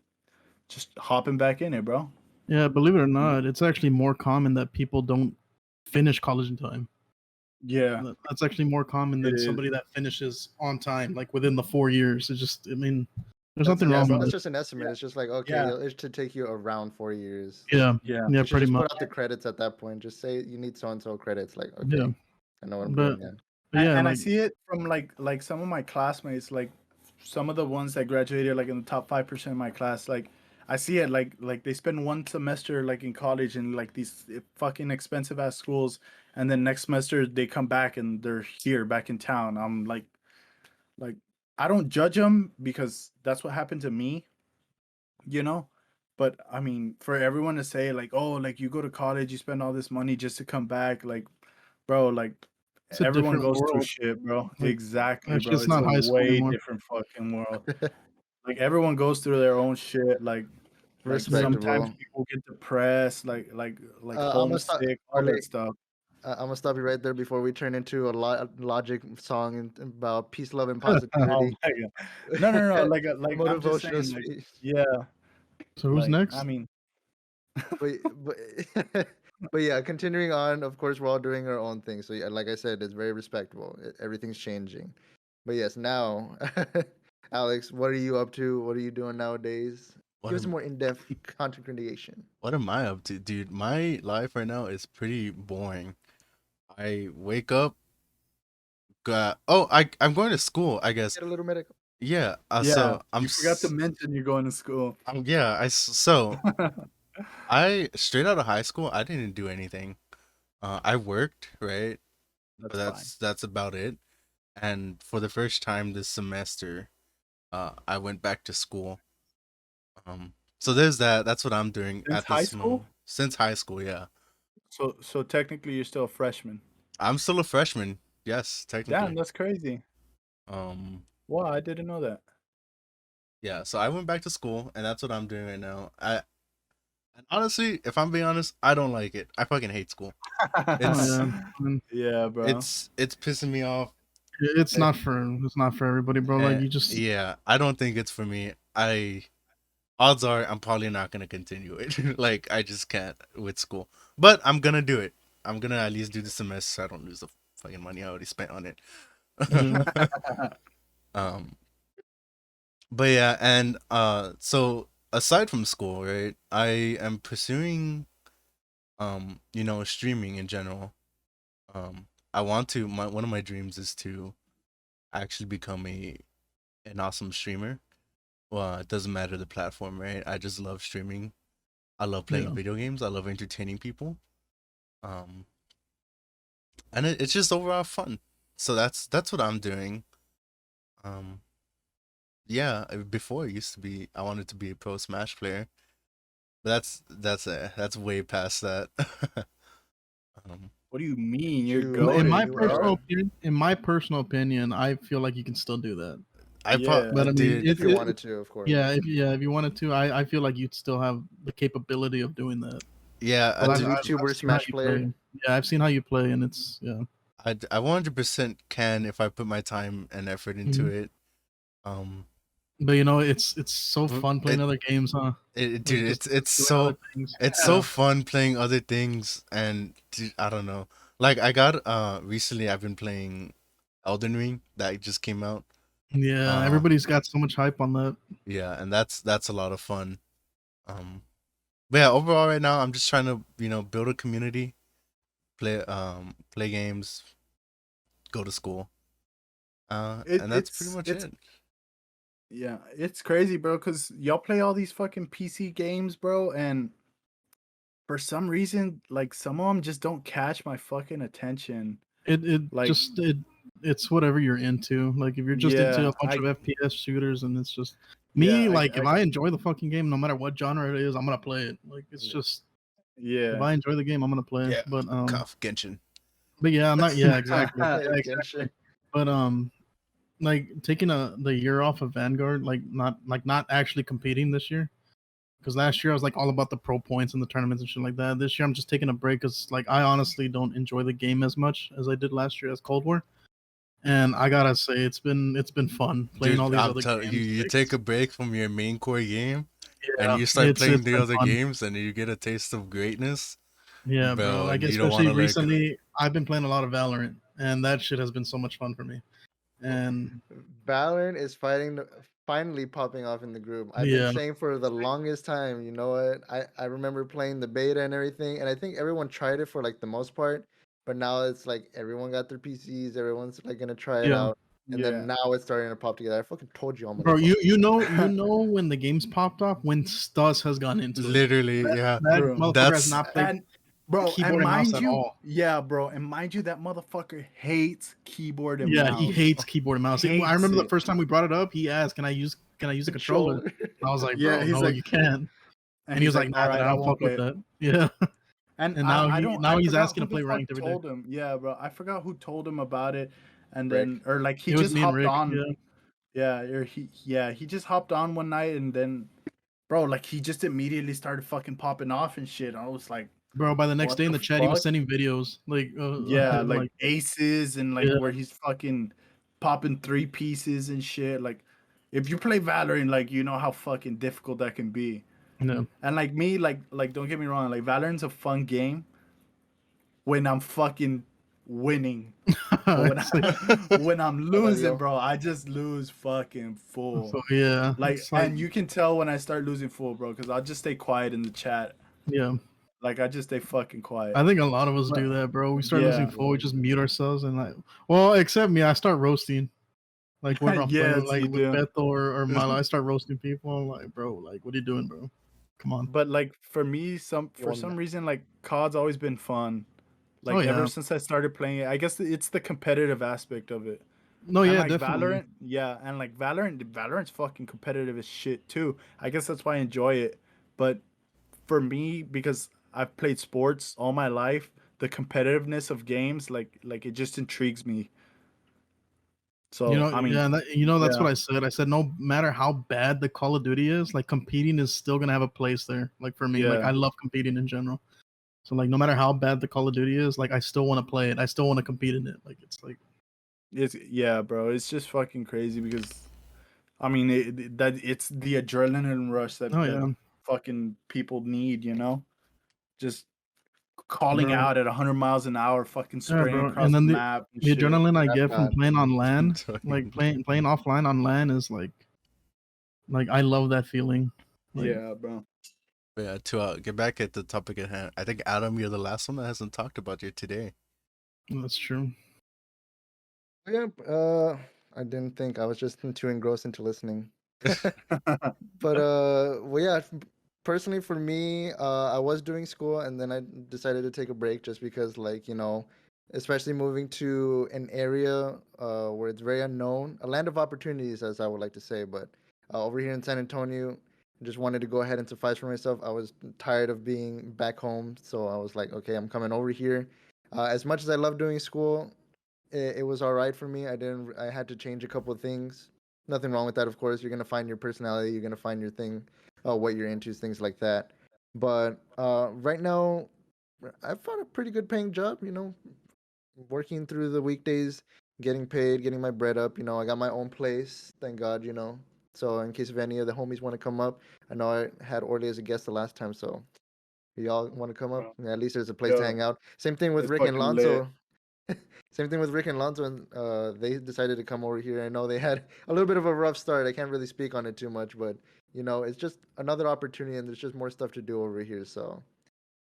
hopping back in it, bro. Yeah, believe it or not, it's actually more common that people don't finish college in time. Yeah, That's actually more common it than is. somebody that finishes on time, like within the 4 years. It's just, I mean, there's That's nothing an wrong estimate. with That's it. just an estimate. Yeah, It's just like okay, yeah, it should take you around 4 years. Yeah, yeah. yeah, You should pretty just much. put out the credits at that point. Just say you need so and so credits. Like Yeah, okay, I know what I'm but, doing. Yeah. but yeah, And I like, see it from like some of my classmates, like some of the ones that graduated like in the top 5% of my class. Like I see it like they spend one semester like in college in like these fucking expensive ass schools, and then next semester they come back and they're here back in town. I'm like I don't judge them because that's what happened to me, you know. But I mean, for everyone to say like, oh, like you go to college, you spend all this money just to come back, like bro, like It's a everyone different goes through world. shit, bro. Like, Exactly, that bro. shit's It's not a high school way anymore. different fucking world. Like everyone goes through their own shit. Like Respectable. sometimes people get depressed, like I'm gonna stop, homesick, all that Arlie, stuff. I'm gonna stop you right there before we turn into a Logic song about peace, love, and Oh positivity. my god. No. Like I'm just Motivational saying, like, speech. yeah. So who's Like next? I mean, but but yeah, continuing on. Of course, we're all doing our own thing. So yeah, like I said, it's very respectable. Everything's changing. But yes, now, Alex, what are you up to? What are you doing nowadays? What Give us a am more in-depth content creation. what am I up to, dude? My life right now is pretty boring. I wake up, I'm going to school, I guess. Get a little medical. Yeah. yeah. So You forgot to mention you're going to school. so I straight out of high school, I didn't do anything. I worked, right? But That's fine. that's about it. And for the first time this semester, I went back to school. So there's that. That's what I'm doing Since at high this school? moment. Since high school, yeah. So technically you're still a freshman. I'm still a freshman. Yes, technically. Damn, that's crazy. Um, Wow, I didn't know that. yeah. So I went back to school, and that's what I'm doing right now. And honestly, if I'm being honest, I don't like it. I fucking hate school. It's Yeah, bro. it's pissing me off. It's not for everybody, bro. Like you just Yeah, I don't think it's for me. Odds are I'm probably not gonna continue it. Like I just can't with school. But I'm gonna do it. I'm gonna at least do the semester so I don't lose the fucking money I already spent on it. um but yeah, and so aside from school, right, I am pursuing streaming in general. I want to one of my dreams is to actually become an awesome streamer. Well, it doesn't matter the platform, right? I just love streaming. I love playing video games. I love entertaining people. And it's just overall fun. So that's what I'm doing. Yeah, before it used to be I wanted to be a pro Smash player. But that's way past that. What do you mean you're Dude, going? in my you personal are. opinion, I feel like you can still do that. Yeah. But I mean, dude, If you wanted to, of course. Yeah, if you wanted to, I feel like you'd still have the capability of doing that. yeah, Well, dude, YouTuber seen how Smash you player. play. Yeah, I've seen how you play, and it's I 100% can if I put my time and effort into Mhm. it. But it's so fun playing other games, huh? Dude, Like, just it's doing so other things. so fun playing other things, and dude, I don't know. Like I got recently I've been playing Elden Ring that just came out. Yeah, everybody's got so much hype on that. Yeah, and that's a lot of fun. But yeah, overall right now I'm just trying to, build a community, play games, go to school. And that's pretty much it. Yeah, it's crazy, bro, because y'all play all these fucking PC games, bro, and for some reason, like, some of them just don't catch my fucking attention. It's whatever you're into. Like if you're just into a bunch of FPS shooters, and it's just me. If I enjoy the fucking game, no matter what genre it is, I'm gonna play it. Like it's just if I enjoy the game, I'm gonna play it. Yeah, But Genshin. But yeah, I'm not. Yeah, exactly. Genshin. But like taking the year off of Vanguard, like not actually competing this year. Because last year I was like all about the pro points and the tournaments and shit like that. This year I'm just taking a break because like I honestly don't enjoy the game as much as I did last year as Cold War. And I gotta say it's been fun playing all these other games. You take a break from your main core game, Yeah, and you start playing the other fun. games, and you get a taste of greatness. Yeah, bro. Like especially recently, I've been playing a lot of Valorant, and that shit has been so much fun for me. And Valorant is finally popping off in the group. I've been saying for the longest time, you know what? I remember playing the beta and everything, and I think everyone tried it for like the most part, but now it's like everyone got their PCs, everyone's like gonna try it out, and then now it's starting to pop together. I fucking told you, I'm bro. You know when the games popped off, when Stus has gone into literally, that motherfucker has not played. Bro, keyboard and mouse at all. Yeah, bro, and mind you, that motherfucker hates keyboard and mouse. Yeah, he hates keyboard and mouse. I remember the first time we brought it up, he asked, "Can I use a controller?" I was like, "Bro, no, you can't." And he was like, "Nah, I don't fuck with that." Yeah. And And now I he don't now I he's forgot asking who to the play fuck ranked every day. told him. Yeah, bro. I forgot who told him about it, and Rick. then or like he It was just me and hopped Rick. on. Yeah. Yeah, or he just hopped on one night and then, bro, like he just immediately started fucking popping off and shit. I was like, Bro, by the next what day in the the chat, he was fuck? sending videos Yeah, like like aces and like Yeah. where he's fucking popping 3 pieces and shit. Like, if you play Valorant, like you know how fucking difficult that can be. no. And like me, like don't get me wrong, like Valorant's a fun game when I'm fucking winning. But when It's like, when I'm losing, yo. bro, I just lose fucking full. so yeah, Like, it's like and you can tell when I start losing full, bro, because I'll just stay quiet in the chat. yeah. Like, I just stay fucking quiet. I think a lot of us do But- that, bro. We start yeah. losing full, we just mute ourselves and like, well, except me, I start roasting. Like whoever I'm playing with, Yes, like you with do. Beto or Milo, I start roasting people. I'm like, bro, like, what are you doing, bro? Come on. But like for me, for Well, some no. reason, like COD's always been fun. Like Oh, yeah. ever since I started playing it, I guess it's the competitive aspect of it. No, And yeah, like definitely. Valorant, yeah, and like Valorant's fucking competitive as shit too. I guess that's why I enjoy it. But for me, because I've played sports all my life, the competitiveness of games, like it just intrigues me. So I mean, Yeah, that's yeah. what I said. I said no matter how bad the Call of Duty is, like competing is still gonna have a place there. Like for me, like Yeah. I love competing in general. So like no matter how bad the Call of Duty is, like I still want to play it. I still want to compete in it. Like it's like Yeah, bro. It's just fucking crazy because I mean it's the adrenaline rush that oh yeah, fucking people need, you know? Just calling bro. out at 100 miles an hour, fucking Yeah, spraying bro. across And the then map and the shit. adrenaline I That's get from bad. playing on LAN, Talking- like playing offline on LAN is like I love that feeling. Like, Yeah, bro. But yeah, to get back at the topic at hand, I think Adam, you're the last one that hasn't talked about you today. that's true. Yeah, I didn't think. I was just too engrossed into listening. But well, yeah. Personally, for me, I was doing school, and then I decided to take a break just because, like, especially moving to an area where it's very unknown, a land of opportunities, as I would like to say. But over here in San Antonio, just wanted to go ahead and suffice for myself. I was tired of being back home, so I was like, okay, I'm coming over here. As much as I love doing school, it was all right for me. I had to change a couple of things. Nothing wrong with that, of course. You're gonna find your personality. You're gonna find your thing, what you're into, things like that. But right now, I found a pretty good paying job. Working through the weekdays, getting paid, getting my bread up. I got my own place, thank God. So in case of any of the homies want to come up, I know I had Orly as a guest the last time, so y'all want to come up? Yeah, at least there's a place to Yo, hang out. Same thing with it's Rick and fucking lit. Lonzo. Same thing with Rick and Lonzo, and they decided to come over here. I know they had a little bit of a rough start. I can't really speak on it too much, but it's just another opportunity, and there's just more stuff to do over here. So,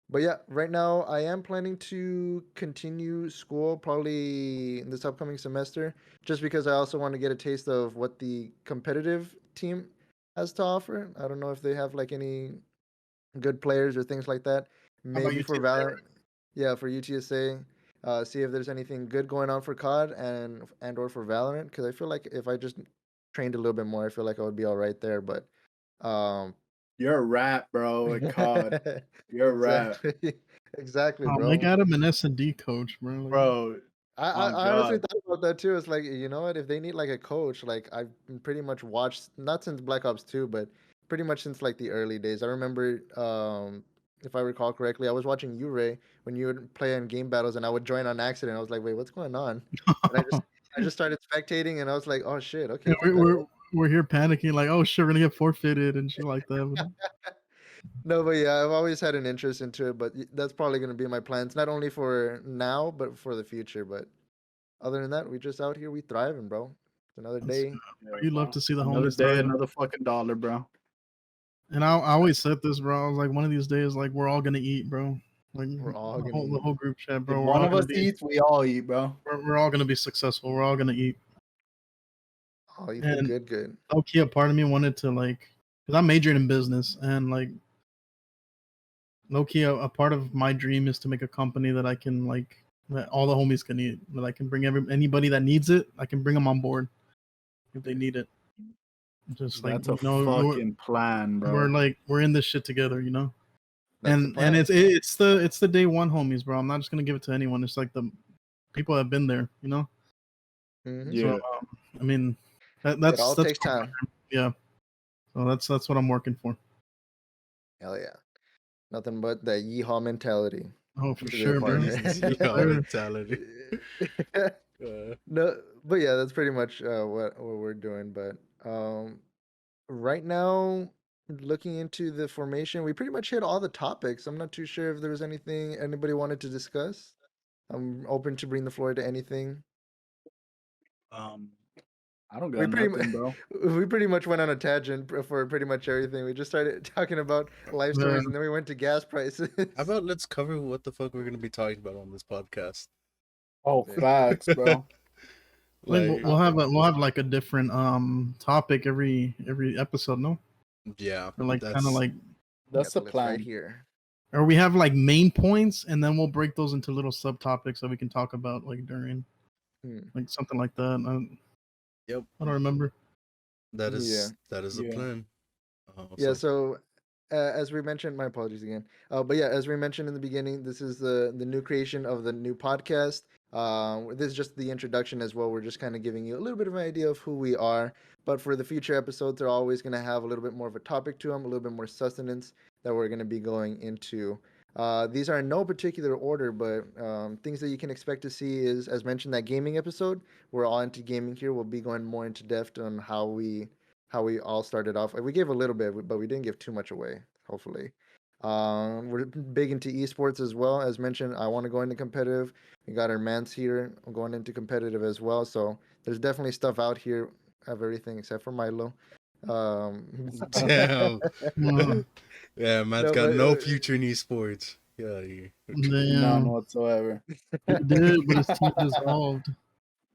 but yeah, right now I am planning to continue school probably in this upcoming semester, just because I also want to get a taste of what the competitive team has to offer. I don't know if they have like any good players or things like that. How about Maybe for UTSA? Valorant, yeah, for UTSA. See if there's anything good going on for COD and or for Valorant, because I feel like if I just trained a little bit more, I feel like I would be all right there. But um, You're a rat, bro. At COD. You're a rat. exactly, Oh, bro. make Adam an S&D coach, bro. Like, Bro. I Oh, honestly God. thought about that too. It's like, you know what? If they need like a coach, like I've pretty much watched, not since Black Ops 2, but pretty much since like the early days. I remember, if I recall correctly, I was watching you, Ray, when you would play in game battles, and I would join on accident. I was like, wait, what's going on? And I just started spectating, and I was like, oh shit, okay. Yeah, we're here panicking like, oh shit, we're gonna get forfeited and shit like that. No, but yeah, I've always had an interest into it, but that's probably going to be my plans, not only for now, but for the future. But other than that, we just out here, we thriving, bro. It's another That's- day. Yeah, You love bro. to see the Another homies day, thrive. another fucking dollar, bro. And I always said this, bro. I was like, one of these days, like we're all gonna eat, bro. Like We're all the gonna whole, the eat. whole group chat, bro. If We're one all of gonna us be, eats, we all eat, bro. we're all gonna be successful. We're all gonna eat. Oh, you feel And good. okay, a part of me wanted to like, cause I'm majoring in business, and like, low key, a part of my dream is to make a company that I can like, that all the homies can eat. That I can bring anybody that needs it, I can bring them on board if they need it. Just like That's a we're fucking plan, bro. like we're in this shit together, you know. That's the and plan. it's the day one homies, bro. I'm not just gonna give it to anyone. It's like the people that have been there, you know. Mhm. Yeah. So I mean, It that's all that's takes time. yeah. So that's what I'm working for. Hell yeah. Nothing but the yeehaw mentality Oh, for to sure, their bro. partner. Yeah, mentality. Uh, No, but yeah, that's pretty much what we're doing. But right now, looking into the formation, we pretty much hit all the topics. I'm not too sure if there was anything anybody wanted to discuss. I'm open to bring the floor to anything. I don't We got pretty nothing, much bro. we pretty much went on a tangent for pretty much everything. We just started talking about life stories, Yeah. and then we went to gas prices. how about let's cover what the fuck we're gonna be talking about on this podcast? Oh, There. facts, bro. Like Like, we'll have like a different topic every episode, no? yeah, Or like kind of that's like, That's Got the the list right plan. here. or we have like main points, and then we'll break those into little subtopics that we can talk about like during, Hmm. like something like that. yep. I don't remember. That Yeah. is the Yeah. plan. Yeah, so as we mentioned, my apologies again. But yeah, as we mentioned in the beginning, this is the new creation of the new podcast. This is just the introduction as well. We're just kind of giving you a little bit of an idea of who we are. But for the future episodes, they're always going to have a little bit more of a topic to them, a little bit more sustenance that we're going to be going into. These are in no particular order, but things that you can expect to see is, as mentioned, that gaming episode. We're all into gaming here. We'll be going more into depth on how we all started off. We gave a little bit, but we didn't give too much away, hopefully. We're big into esports as well. As mentioned, I want to go into competitive. We got our mans here going into competitive as well. So there's definitely stuff out here of everything except for Milo. damn. Uh, Yeah, man's No, got but no future in esports. Yeah, None damn, whatsoever. he did, but his team dissolved.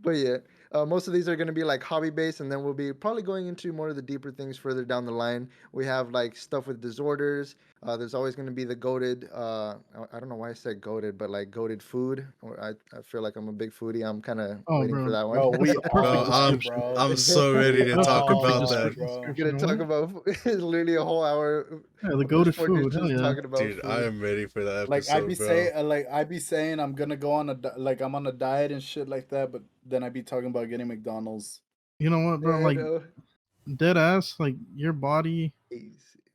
But yeah, most of these are going to be like hobby based, and then we'll be probably going into more of the deeper things further down the line. We have like stuff with disorders. There's always going to be the goaded. I don't know why I said goaded, but like goaded food. I feel like I'm a big foodie. I'm kind of Oh, waiting for bro, that Bro, one. we that's a bro, perfect all are, description. bro. I'm so ready to That's a talk perfect about that, description. bro. We're gonna talk about it's literally a whole hour. Yeah, the of goated this podcast food. Hell just yeah. talking about dude. I food. am ready for that Like I episode, be bro. saying I'm gonna go on like I'm on a diet and shit like that, but then I be talking about getting McDonald's. You know what, bro? Yeah, Like no. dead ass. Like your body.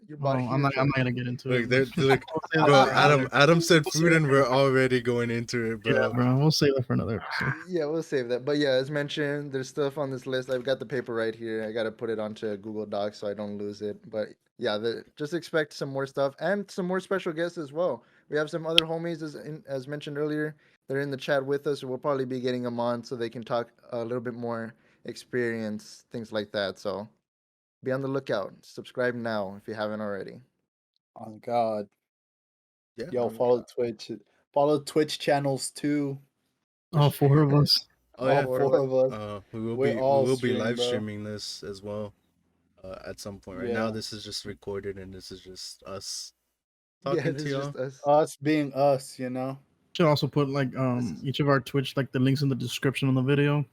Your Oh, body. I'm not gonna get into Like, it. they're like, We'll save that bro, for Adam. another- Adam said we'll save food, that and for we're another- already going into it, Yeah, bro. bro. We'll save that for another episode. Yeah, we'll save that. But yeah, as mentioned, there's stuff on this list. I've got the paper right here. I got to put it onto Google Docs so I don't lose it. But yeah, just expect some more stuff and some more special guests as well. We have some other homies, as mentioned earlier, they're in the chat with us. So we'll probably be getting them on so they can talk a little bit more experience, things like that. So be on the lookout. Subscribe now if you haven't already. Oh God. Yeah. Yo, follow Twitch. Follow Twitch channels too. All four of us. Oh All yeah. four of us. We We're we all will be stream, live bro. streaming this as well. At some point. Right now, Yeah. this is just recorded, and this is just us Yeah, talking this to is y'all. just us. Us being us, you know. Should also put like This is- each of our Twitch, like the links in the description on the video.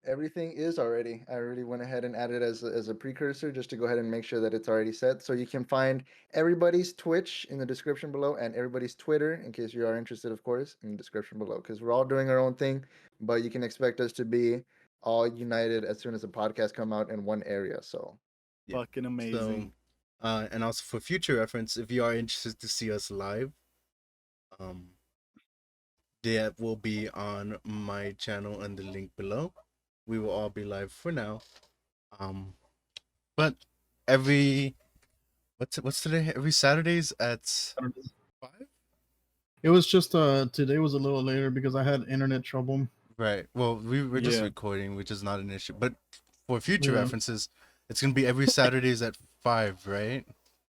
Everything is already. I already went ahead and added as a precursor just to go ahead and make sure that it's already set. So you can find everybody's Twitch in the description below and everybody's Twitter, in case you are interested, of course, in the description below. Because we're all doing our own thing, but you can expect us to be all united as soon as the podcast come out in one area. So Yeah. Fucking amazing. So, and also for future reference, if you are interested to see us live, that will be on my channel and the link below. We will all be live for now. But every what's today? Every Saturdays at 5. It was just today was a little later because I had internet trouble. Right. Well, we're just Yeah. recording, which is not an issue. But for future Yeah. references, it's gonna be every Saturdays at 5, right?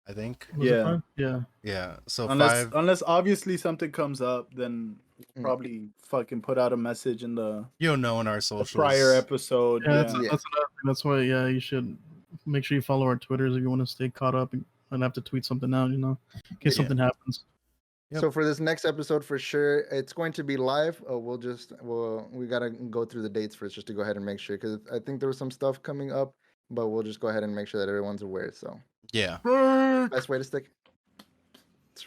I think. Was it Yeah. fine? Yeah. Yeah. So Unless 5. unless obviously something comes up, then Mm. probably fucking put out a message in the You'll know in our socials. prior episode. Yeah, that's, Yeah. Yeah. that's another thing. That's why, yeah, you should make sure you follow our Twitters if you want to stay caught up and have to tweet something out, in case Yeah. something happens. Yep. So for this next episode, for sure, it's going to be live. We gotta go through the dates first, just to go ahead and make sure, because I think there was some stuff coming up, but we'll just go ahead and make sure that everyone's aware. So Yeah. best way to stick.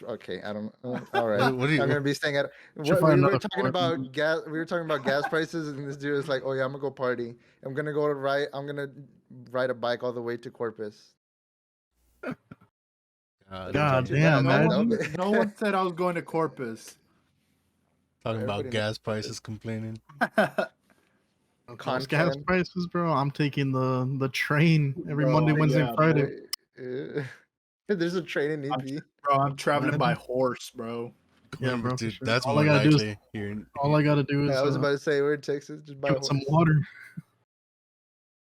Okay, I don't. All right, What do you? I'm gonna be staying at. Should What, find we were another talking fort. about gas. We were talking about gas prices, and this dude is like, "Oh yeah, I'm gonna go party. I'm gonna go to ride. I'm gonna ride a bike all the way to Corpus." God, God Too damn, bad. No man. one, no one said I was going to Corpus. talking Everybody about knows gas what it prices, complaining. Those gas Concan. prices, bro. I'm taking the train every Bro, Monday, Wednesday, yeah, and Friday. There's a train in I'm, EP. bro, I'm traveling by Imagine. horse, bro. Yeah, bro, for Dude, sure. that's All I more gotta do is likely here. all I gotta do is I was about to say we're in Texas, just buy a get some horse. water.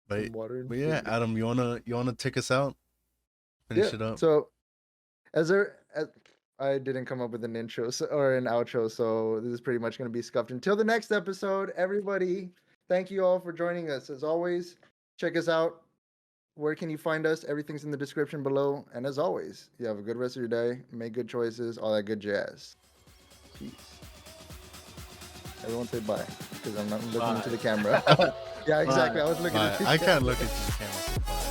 But, Some water. but yeah, Adam, you wanna take us out? Finish it up. So, I didn't come up with an intro or an outro, so this is pretty much going to be scuffed. Until the next episode, everybody, thank you all for joining us. As always, check us out. Where can you find us? Everything's in the description below. And as always, you have a good rest of your day. Make good choices, all that good jazz. Peace. Everyone say bye, because I'm not looking into the camera. Yeah, exactly. I was looking Bye. at the I camera. can't look at the camera. So bye.